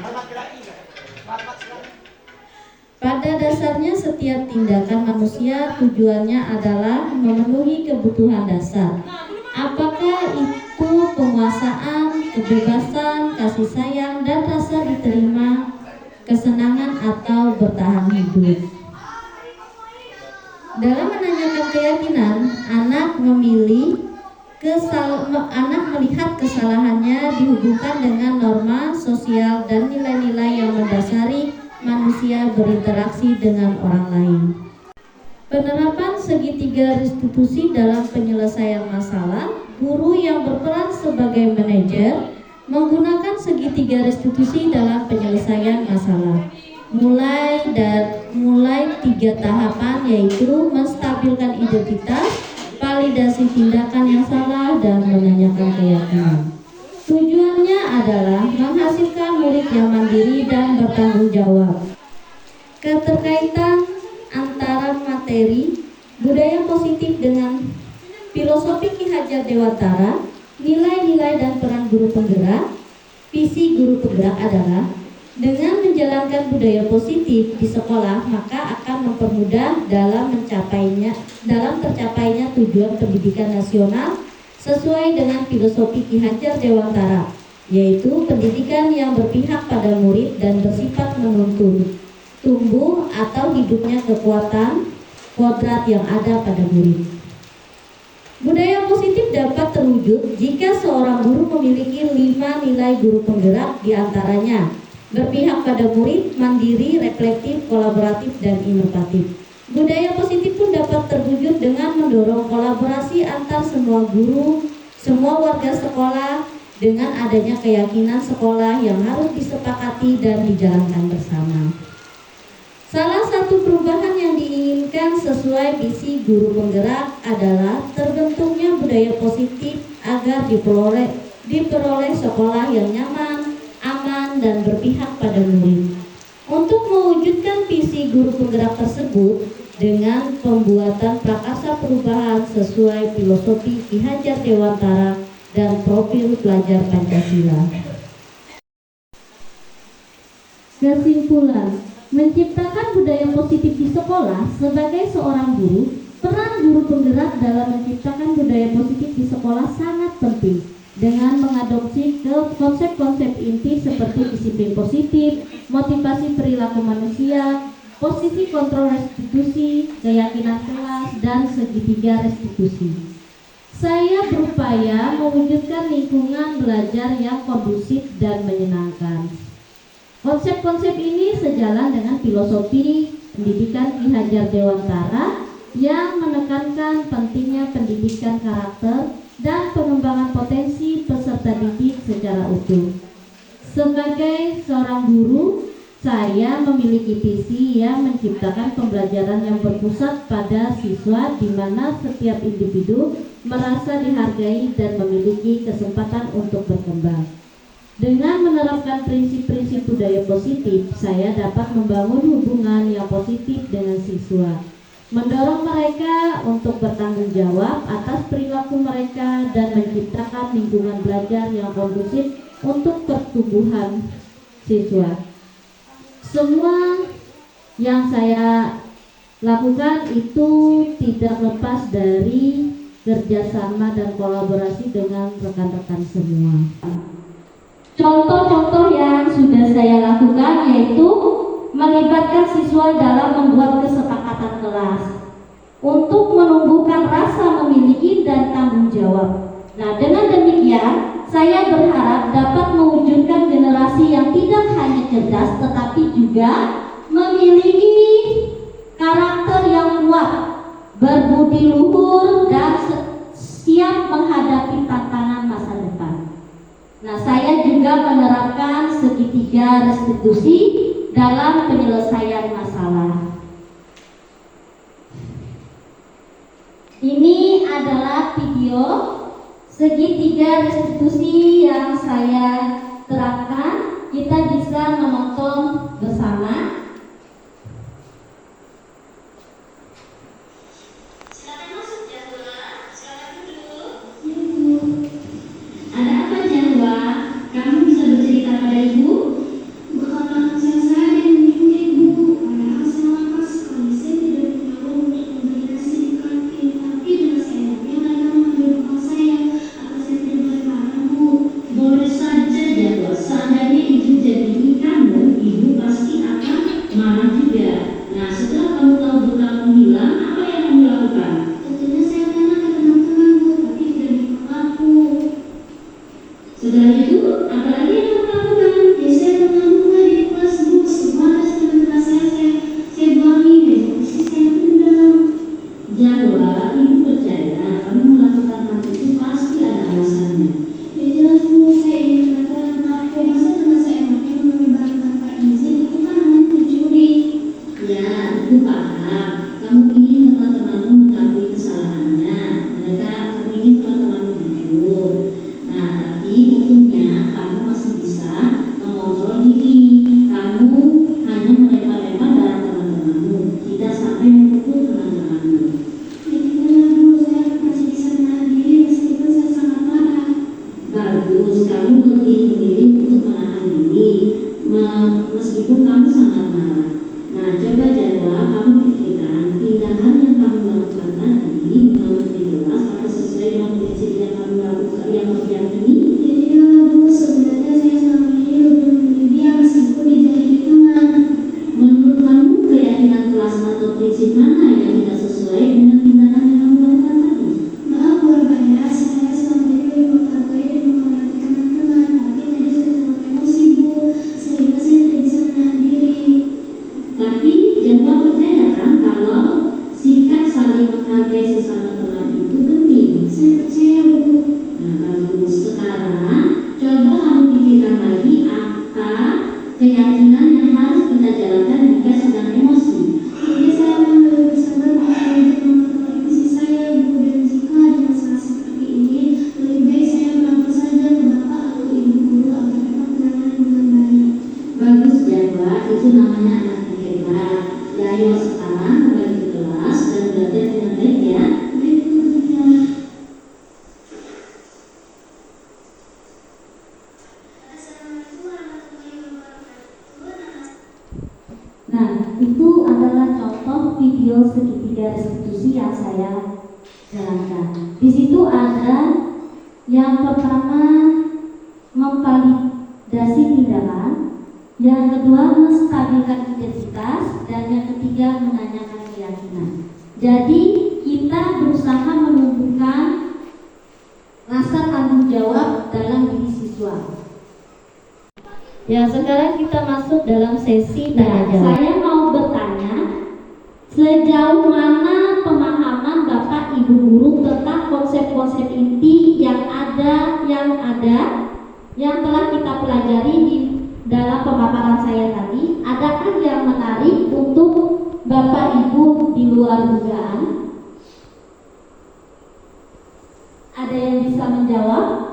Pada dasarnya setiap tindakan manusia tujuannya adalah memenuhi kebutuhan dasar. Apakah itu penguasaan, kebebasan, kasih sayang, dan rasa diterima, kesenangan, atau bertahan hidup. Dalam menanyakan keyakinan, anak melihat kesalahannya dihubungkan dengan norma sosial dan nilai-nilai yang mendasari manusia berinteraksi dengan orang lain. Penerapan segitiga restitusi dalam penyelesaian masalah. Guru yang berperan sebagai manajer menggunakan segitiga restitusi dalam penyelesaian masalah. Mulai 3 tahapan, yaitu menstabilkan identitas, validasi tindakan yang salah, dan menanyakan keyakinan. Tujuannya adalah menghasilkan murid yang mandiri dan bertanggung jawab. Keterkaitan antara materi budaya positif dengan filosofi Ki Hajar Dewantara, nilai-nilai dan peran guru penggerak. Visi guru penggerak adalah dengan menjalankan budaya positif di sekolah, maka akan mempermudah dalam tercapainya tujuan pendidikan nasional sesuai dengan filosofi Ki Hajar Dewantara, yaitu pendidikan yang berpihak pada murid dan bersifat menuntun tumbuh atau hidupnya kekuatan kodrat yang ada pada murid. Budaya positif dapat terwujud jika seorang guru memiliki 5 nilai guru penggerak, diantaranya berpihak pada murid, mandiri, reflektif, kolaboratif, dan inovatif. Budaya positif pun dapat terwujud dengan mendorong kolaborasi antar semua guru, semua warga sekolah, dengan adanya keyakinan sekolah yang harus disepakati dan dijalankan bersama. Salah satu perubahan yang diinginkan sesuai visi guru penggerak adalah terbentuknya budaya positif agar diperoleh sekolah yang nyaman, aman, dan berpihak pada murid. Untuk mewujudkan visi guru penggerak tersebut dengan pembuatan prakarsa perubahan sesuai filosofi Ki Hajar Dewantara dan profil pelajar Pancasila. Kesimpulan, menciptakan budaya positif di sekolah. Sebagai seorang guru, peran guru penggerak dalam menciptakan budaya positif di sekolah sangat penting dengan mengadopsi konsep-konsep inti seperti disiplin positif, motivasi perilaku manusia, posisi kontrol restitusi, keyakinan kelas, dan segitiga restitusi. Saya berupaya mewujudkan lingkungan belajar yang kondusif dan menyenangkan. Konsep-konsep ini sejalan dengan filosofi pendidikan Ki Hajar Dewantara yang menekankan pentingnya pendidikan karakter dan pengembangan potensi peserta didik secara utuh. Sebagai seorang guru, saya memiliki visi yang menciptakan pembelajaran yang berpusat pada siswa, di mana setiap individu merasa dihargai dan memiliki kesempatan untuk berkembang. Dengan menerapkan prinsip-prinsip budaya positif, saya dapat membangun hubungan yang positif dengan siswa, mendorong mereka untuk bertanggung jawab atas perilaku mereka, dan menciptakan lingkungan belajar yang kondusif untuk pertumbuhan siswa. Semua yang saya lakukan itu tidak lepas dari kerjasama dan kolaborasi dengan rekan-rekan semua. Contoh-contoh yang sudah saya lakukan yaitu melibatkan siswa dalam membuat kesepakatan kelas untuk menumbuhkan rasa memiliki dan tanggung jawab. Nah, dengan demikian saya berharap dapat mewujudkan generasi yang tidak hanya cerdas tetapi juga memiliki karakter yang kuat, berbudi luhur, dan siap menghadapi tantangan masa depan. Nah, saya juga menerapkan segitiga restitusi dalam penyelesaian masalah. Ini adalah video segitiga restitusi yang saya terapkan. Kita bisa menonton bersama. Silakan masuk Jawa, silakan duduk. Ada apa Jawa? Kamu bisa bercerita pada ibu? Bukan rahasia saya dan miliknya ibu. Padahal saya lapar sekali. Saya tidak punya uang untuk membeli nasi di kantin. Tapi dengan seenaknya mereka mengambil bekal saya. Apa saya tidak boleh marah, Bu? Boleh saja Jawa. Seandainya ibu jadi kamu, ibu pasti akan marah juga. Nah, setelah kamu tahu bekalmu hilang, apa yang kamu lakukan? Tentunya saya tanya ke teman-teman, Bu, tapi tidak mengaku. Setelah itu, apa lagi yang kamu lakukan? Ya, saya mengambil di kelas, Bu. Semua tas teman-teman saya buangi. Besok kursi saya tendang. Jawa, ibu percaya kamu melakukan hal itu pasti ada alasannya. Ya jelas, Bu, saya ingin mengatakan maaf. Masa dengan seenaknya mengambil barang tanpa izin, itu kan namanya mencuri. Ya, ibu paham. Kamu ingin teman-temanmu mengakui kesalahannya. Kamu ingin teman-temanmu jujur. Nah, tapi untungnya kamu masih bisa mengontrol diri. Kamu hanya melempar-lempar barang teman-temanmu, tidak sampai memukul teman-temanmu. Jadi benar, Bu, saya masih bisa menahan diri meskipun saya sangat marah. Bagus, kamu lebih memilih untuk menahan diri meskipun kamu sangat marah. Nah, coba Jawa, kamu pikirkan tindakan yang kamu lakukan tadi memang jelas atau sesuai dengan prinsip yang kamu lakukan yang kamu yakini? Iya, Bu, sebenarnya saya selama ini lebih memilih dia meskipun dijahili teman. Menurut kamu keyakinan kelas atau prinsip mana yang tidak sesuai dengan tindakan yang kamu lakukan tadi? Maaf keluarganya, saya selama ini lebih menghargai dan menghormati teman-teman. Tapi tadi saya terlalu emosi, Bu, sehingga saya tidak bisa menahan diri. Tapi jangan percaya kan kalau sikap saling menghargai sesama teman itu penting. Saya percaya, Bu. Nah, bagus. Sekarang coba kamu pikirkan lagi apa keyakinan yang harus kita jalankan jika sedang emosi. Jadi saya akan lebih bersabar untuk mengontrol emosi saya, Bu. Dan jika ada masalah seperti ini, lebih baik saya melapor saja ke Bapak atau Ibu Guru agar dapat penanganan dengan baik. Bagus Jawa, itu namanya anak yang hebat. Ya, ayo sekarang kembali ke kelas dan belajar dengan baik ya. Baik, Bu. Ya. Assalamualaikum warahmatullahi wabarakatuh. Nah, itu adalah contoh video segitiga restitusi yang saya jalankan. Di situ ada yang pertama memvalidasi tindakan, yang kedua menstabilkan identitas, dan yang ketiga menanyakan keyakinan. Jadi kita berusaha menumbuhkan rasa tanggung jawab dalam diri siswa. Ya, sekarang kita masuk dalam sesi tanya jawab. Saya mau bertanya, sejauh mana pemahaman Bapak Ibu guru tentang konsep-konsep inti yang telah kita pelajari di dalam pemaparan saya tadi? Adakah yang menarik untuk Bapak Ibu di luar dugaan? Ada yang bisa menjawab?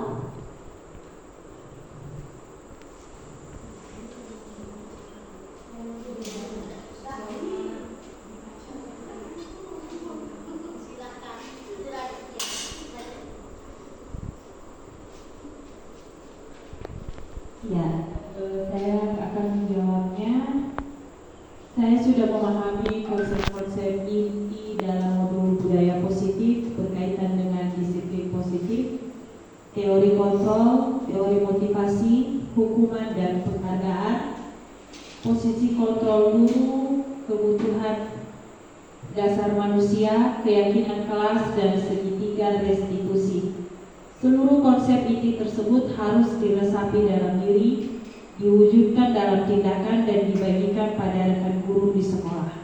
Ya, saya akan menjawabnya. Saya sudah memahami konsep-konsep inti dalam modul budaya positif berkaitan dengan disiplin positif, teori kontrol, teori motivasi, hukuman dan penghargaan, posisi kontrol guru, kebutuhan dasar manusia, keyakinan kelas, dan segitiga restitusi. Seluruh konsep inti tersebut harus diresapi dalam diri, diwujudkan dalam tindakan, dan dibagikan pada rekan guru di sekolah.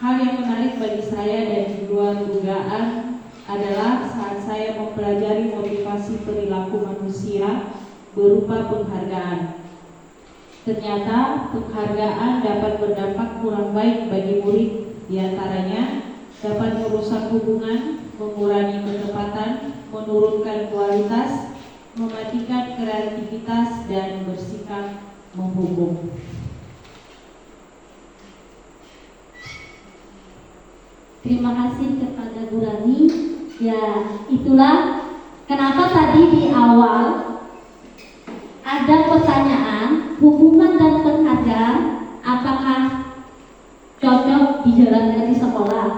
Hal yang menarik bagi saya dan di luar dugaan adalah saat saya mempelajari motivasi perilaku manusia berupa penghargaan. Ternyata penghargaan dapat berdampak kurang baik bagi murid, diantaranya dapat merusak hubungan, mengurangi ketepatan, menurunkan kualitas, mematikan kreativitas, dan bersikap menghukum. Terima kasih kepada Bu Rani. Ya, itulah kenapa tadi di awal ada pertanyaan hukuman dan penghargaan apakah cocok dijalankan di sekolah.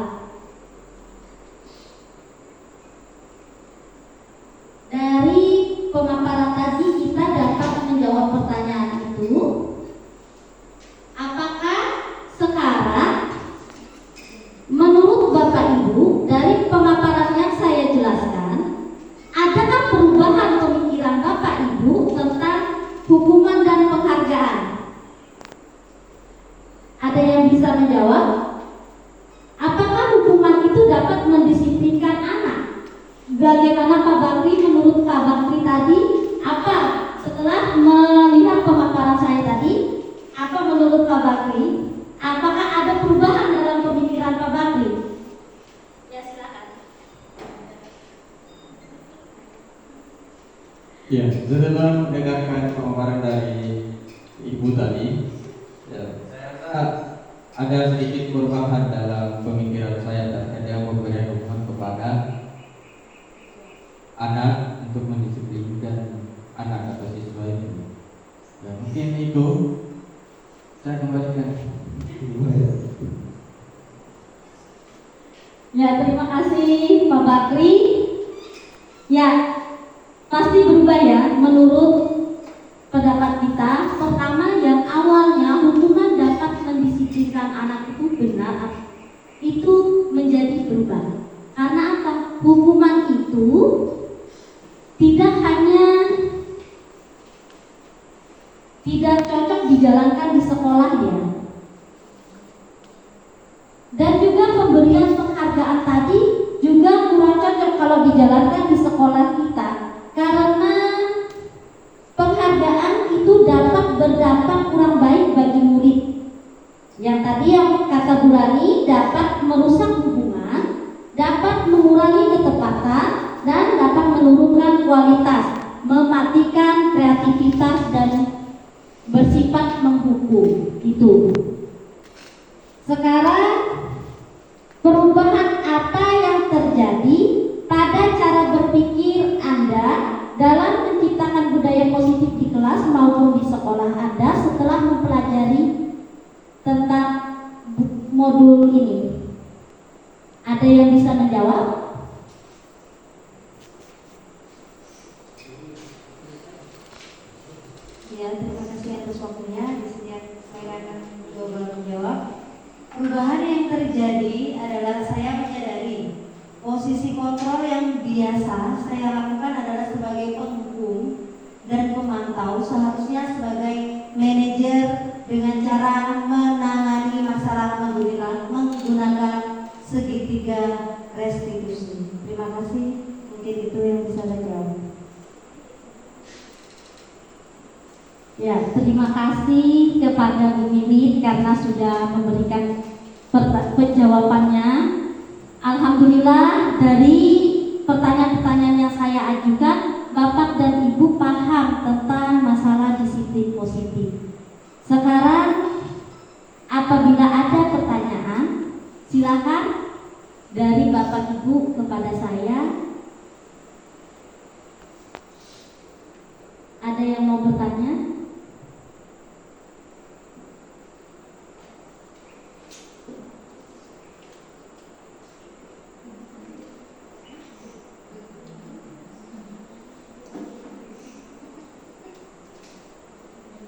Dari pemaparan tadi kita dapat menjawab pertanyaan itu. Apakah sekarang menurut Bapak Ibu dari pemaparan yang saya jelaskan, adakah perubahan pemikiran Bapak Ibu tentang hukuman dan penghargaan? Ada yang bisa menjawab? Apakah hukuman itu dapat mendisiplinkan anak? Bagaimana Pak Bakri, menurut Pak Bakri tadi, apa setelah melihat pemaparan saya tadi, apa menurut Pak Bakri? Apakah ada perubahan dalam pemikiran Pak Bakri? Ya, silakan. Ya, setelah mendengarkan pemaparan dari Ibu tadi, ya, saya rasa ada sedikit perubahan dalam pemikiran saya terkait dengan pemberian hukuman kepada anak untuk mendisiplinkan anak atau siswa ini. Ya, mungkin itu saya kembalikan. Ya, terima kasih Pak Bakri. Ya, pasti berubah ya menurut pendapat kita. Pertama, yang awalnya hukuman dapat mendisiplinkan anak itu benar, itu menjadi berubah. Karena apa? Hukuman itu tidak cocok dijalankan di sekolah ya. Dan juga pemberian penghargaan tadi juga kurang cocok kalau dijalankan di sekolah kita, karena penghargaan itu dapat berdampak kurang baik bagi murid. Yang tadi yang kata Bu Rani, dapat merusak hubungan, dapat mengurangi ketepatan, dan dapat menurunkan kualitas, mematikan kreativitas, dan bersifat menghukum. Itu. Sekarang perubahan apa yang terjadi pada cara berpikir Anda dalam menciptakan budaya positif di kelas maupun di sekolah Anda setelah mempelajari tentang modul ini? Ada yang bisa menjawab? Ya, terima kasih atas waktunya. Di sini saya akan coba menjawab. Posisi kontrol yang biasa saya lakukan adalah sebagai penghukum dan pemantau, seharusnya sebagai manajer dengan cara menangani masalah menggunakan segitiga restitusi. Terima kasih, mungkin itu yang bisa saya jawab. Ya, terima kasih kepada Bu Mimi karena sudah memberikan penjawabannya. Alhamdulillah dari pertanyaan-pertanyaan yang saya ajukan, Bapak dan Ibu paham tentang masalah disiplin positif. Sekarang apabila ada pertanyaan, silakan dari Bapak Ibu kepada saya. Ada yang mau bertanya?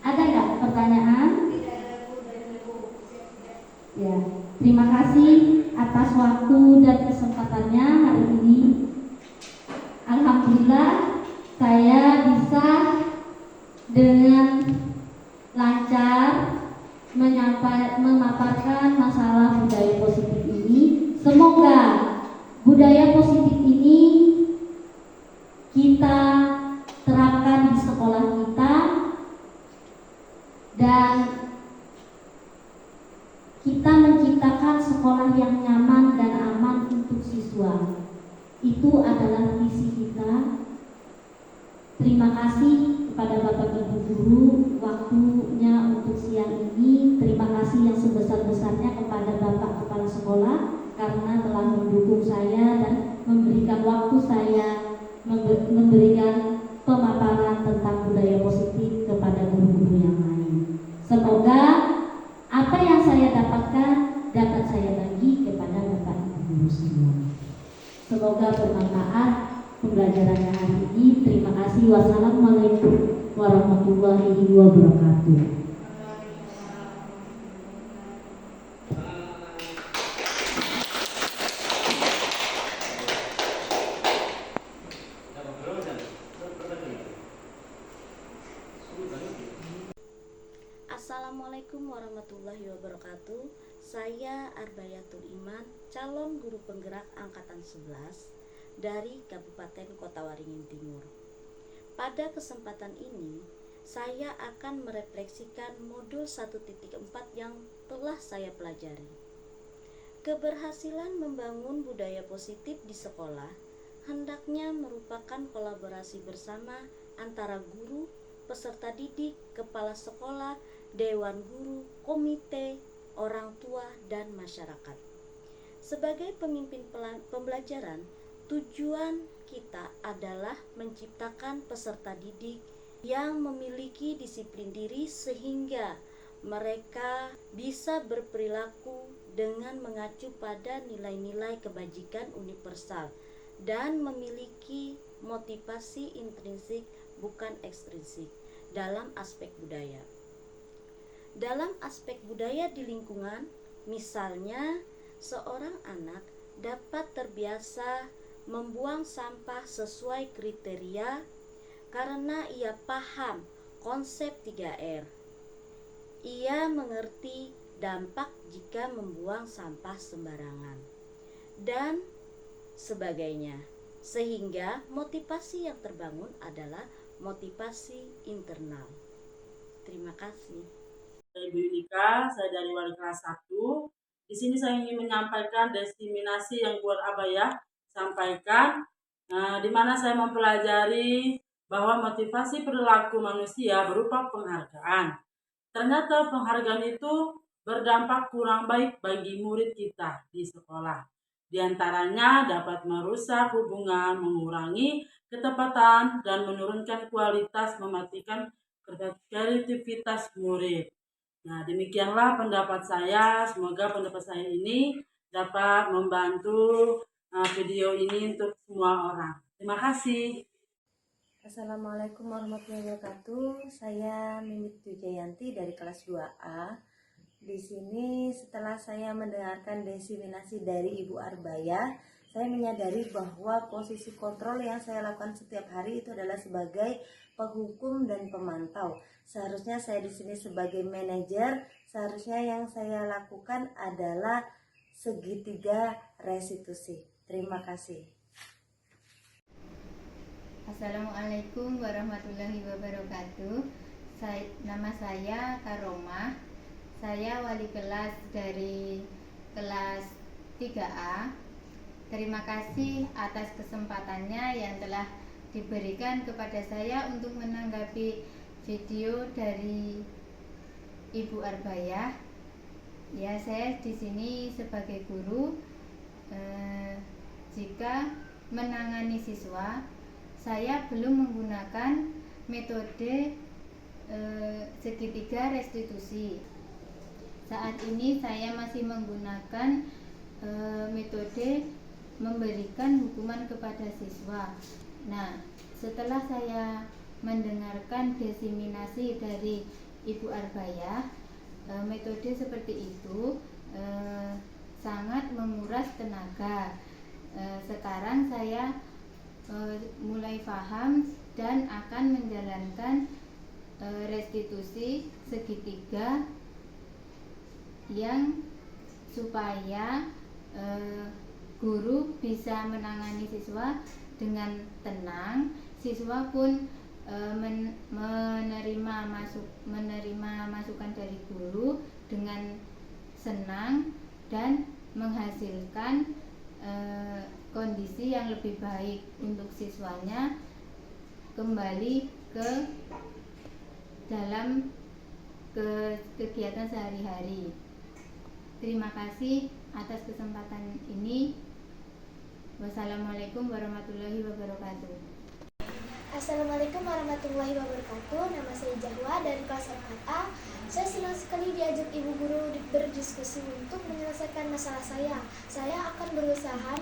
Ada nggak pertanyaan? Ya, terima kasih atas waktu dan kesempatannya hari ini. Alhamdulillah saya bisa dengan lancar memaparkan masalah budaya positif ini. Semoga budaya positif ini kita terapkan di sekolah kita dan kita menciptakan sekolah yang nyaman dan aman untuk siswa. Itu adalah visi kita. Terima kasih kepada Bapak Ibu guru waktunya untuk siang ini. Terima kasih yang sebesar-besarnya kepada Bapak Kepala Sekolah karena telah mendukung saya dan memberikan waktu saya memberikan pemaparan tentang budaya positif kepada guru-guru yang lain. Semoga apa yang saya dapatkan dapat saya bagi kepada Bapak Ibu guru semua. Semoga bermanfaat pembelajarannya hari ini. Terima kasih. Wassalamualaikum warahmatullahi wabarakatuh. Assalamualaikum warahmatullahi wabarakatuh. Saya Arbayatul Iman, calon guru penggerak angkatan 11 dari Kabupaten Kota Waringin Timur. Pada kesempatan ini, saya akan merefleksikan modul 1.4 yang telah saya pelajari. Keberhasilan membangun budaya positif di sekolah hendaknya merupakan kolaborasi bersama antara guru, peserta didik, kepala sekolah, dewan guru, komite, orang tua, dan masyarakat. Sebagai pemimpin pembelajaran, tujuan kita adalah menciptakan peserta didik yang memiliki disiplin diri sehingga mereka bisa berperilaku dengan mengacu pada nilai-nilai kebajikan universal dan memiliki motivasi intrinsik bukan ekstrinsik dalam aspek budaya. Dalam aspek budaya di lingkungan, misalnya seorang anak dapat terbiasa membuang sampah sesuai kriteria karena ia paham konsep 3R. Ia mengerti dampak jika membuang sampah sembarangan dan sebagainya, sehingga motivasi yang terbangun adalah motivasi internal. Terima kasih. Ibu Yunika, saya dari Wali kelas 1. Di sini saya ingin menyampaikan diseminasi yang buat Abaya sampaikan, di mana saya mempelajari bahwa motivasi perilaku manusia berupa penghargaan. Ternyata penghargaan itu berdampak kurang baik bagi murid kita di sekolah. Di antaranya dapat merusak hubungan, mengurangi ketepatan, dan menurunkan kualitas, mematikan kreativitas murid. Nah, demikianlah pendapat saya. Semoga pendapat saya ini dapat membantu video ini untuk semua orang. Terima kasih. Assalamualaikum warahmatullahi wabarakatuh. Saya Mimit Wijayanti dari kelas 2A. Di sini setelah saya mendengarkan diseminasi dari Ibu Arbaya, Saya menyadari bahwa posisi kontrol yang saya lakukan setiap hari itu adalah sebagai penghukum dan pemantau. Seharusnya saya di sini sebagai manajer, seharusnya yang saya lakukan adalah segitiga restitusi. Terima kasih. Assalamualaikum warahmatullahi wabarakatuh. Nama saya Karoma. Saya wali kelas dari kelas 3A. Terima kasih atas kesempatannya yang telah diberikan kepada saya untuk menanggapi video dari Ibu Arbayah. Ya, saya di sini sebagai guru. Jika menangani siswa, saya belum menggunakan metode segitiga restitusi. Saat ini saya masih menggunakan metode memberikan hukuman kepada siswa. Nah, setelah saya mendengarkan diseminasi dari Ibu Arbayah, metode seperti itu sangat menguras tenaga. Sekarang saya mulai paham dan akan menjalankan restitusi segitiga yang supaya guru bisa menangani siswa dengan tenang, siswa pun menerima masukan dari guru dengan senang dan menghasilkan kondisi yang lebih baik untuk siswanya kembali ke dalam kegiatan sehari-hari. Terima kasih atas kesempatan ini. Wassalamualaikum warahmatullahi wabarakatuh. Assalamualaikum warahmatullahi wabarakatuh. Nama saya Jahwa dari kelas 4A. Saya senang sekali diajak ibu guru berdiskusi untuk menyelesaikan masalah saya. Saya akan berusaha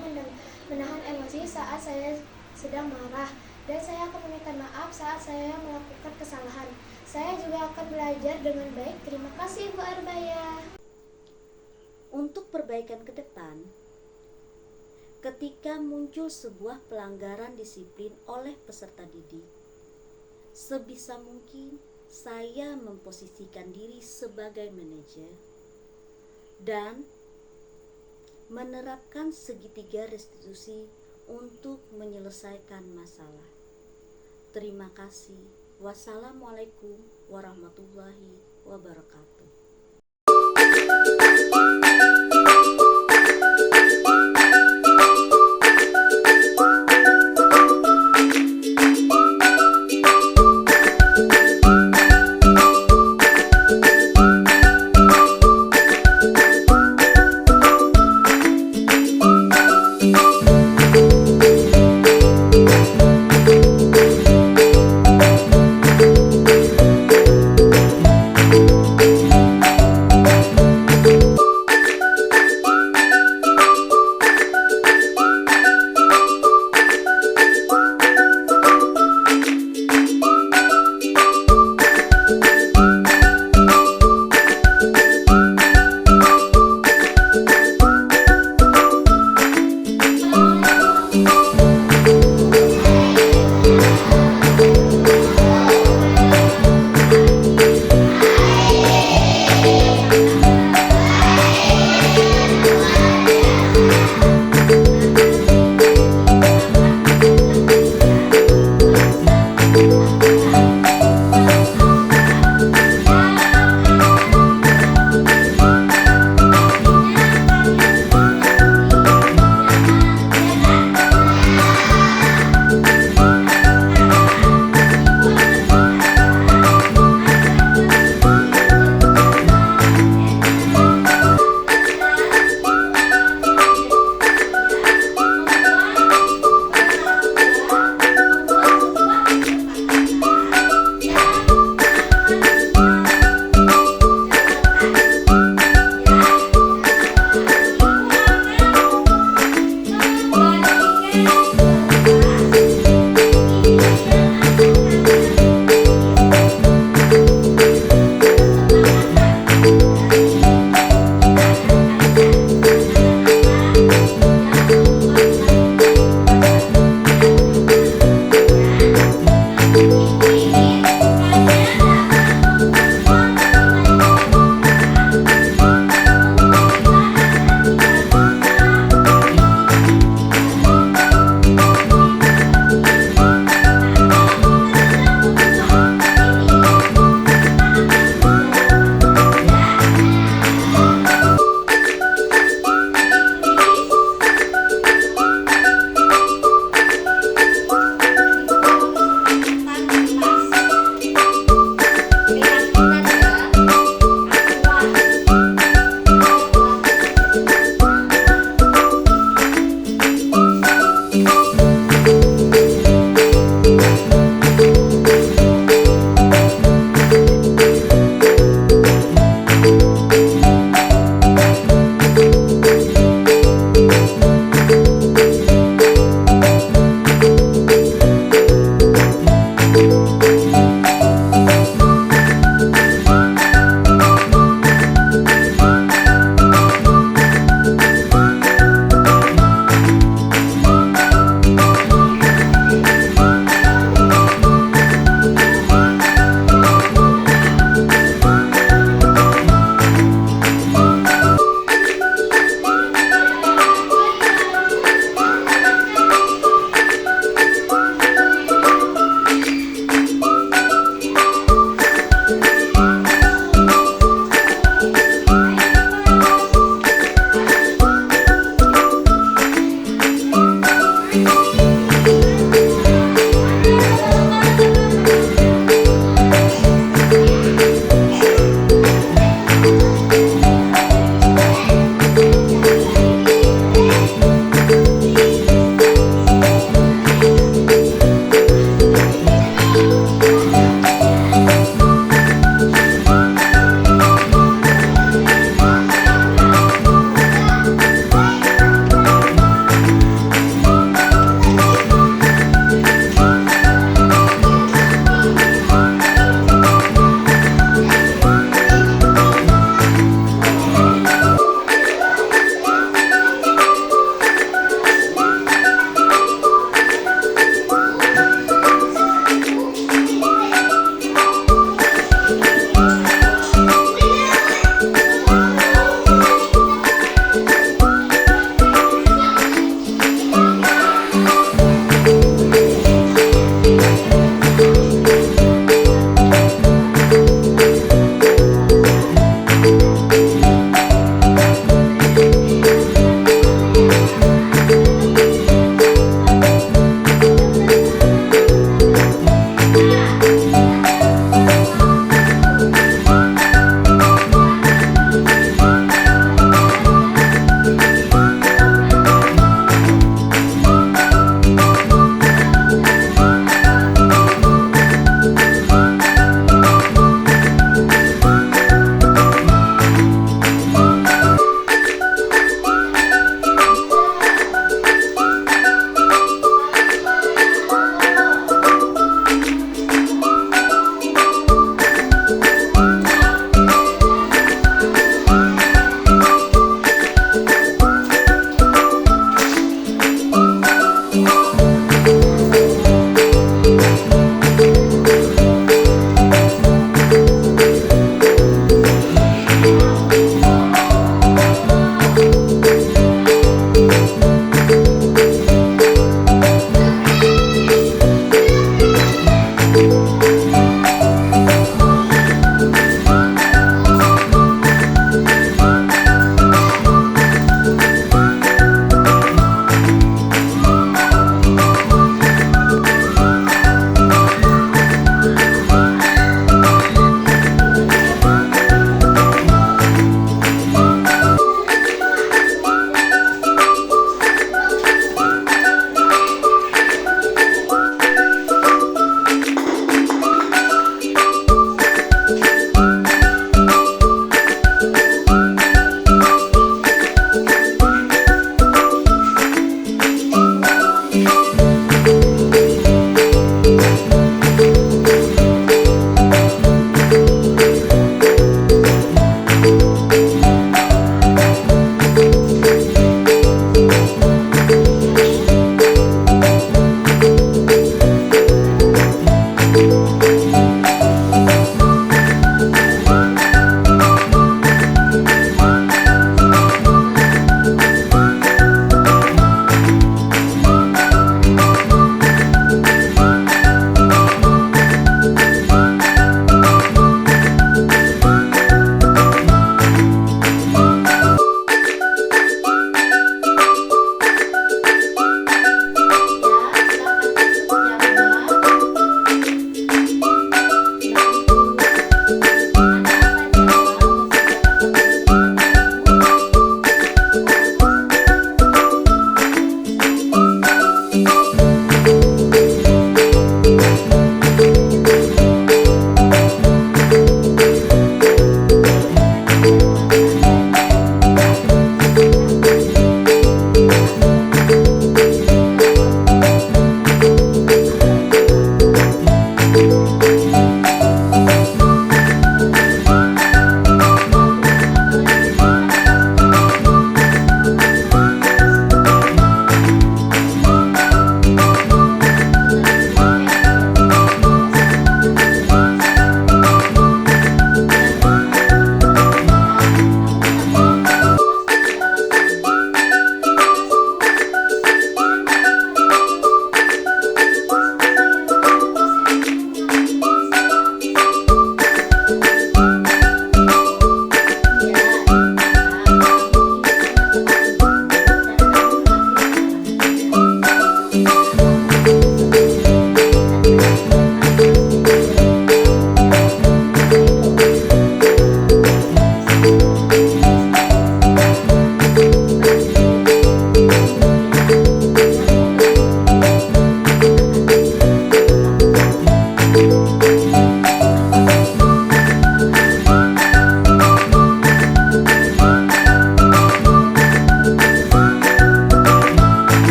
menahan emosi saat saya sedang marah, dan saya akan meminta maaf saat saya melakukan kesalahan. Saya juga akan belajar dengan baik. Terima kasih Bu Arbayah. Untuk perbaikan ke depan, ketika muncul sebuah pelanggaran disiplin oleh peserta didik, sebisa mungkin saya memposisikan diri sebagai manajer dan menerapkan segitiga restitusi untuk menyelesaikan masalah. Terima kasih. Wassalamualaikum warahmatullahi wabarakatuh.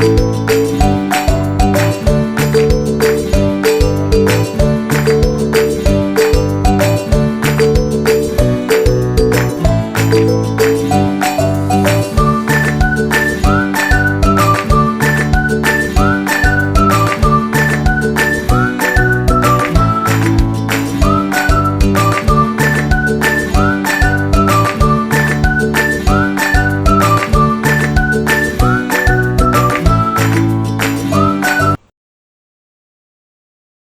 Thank you.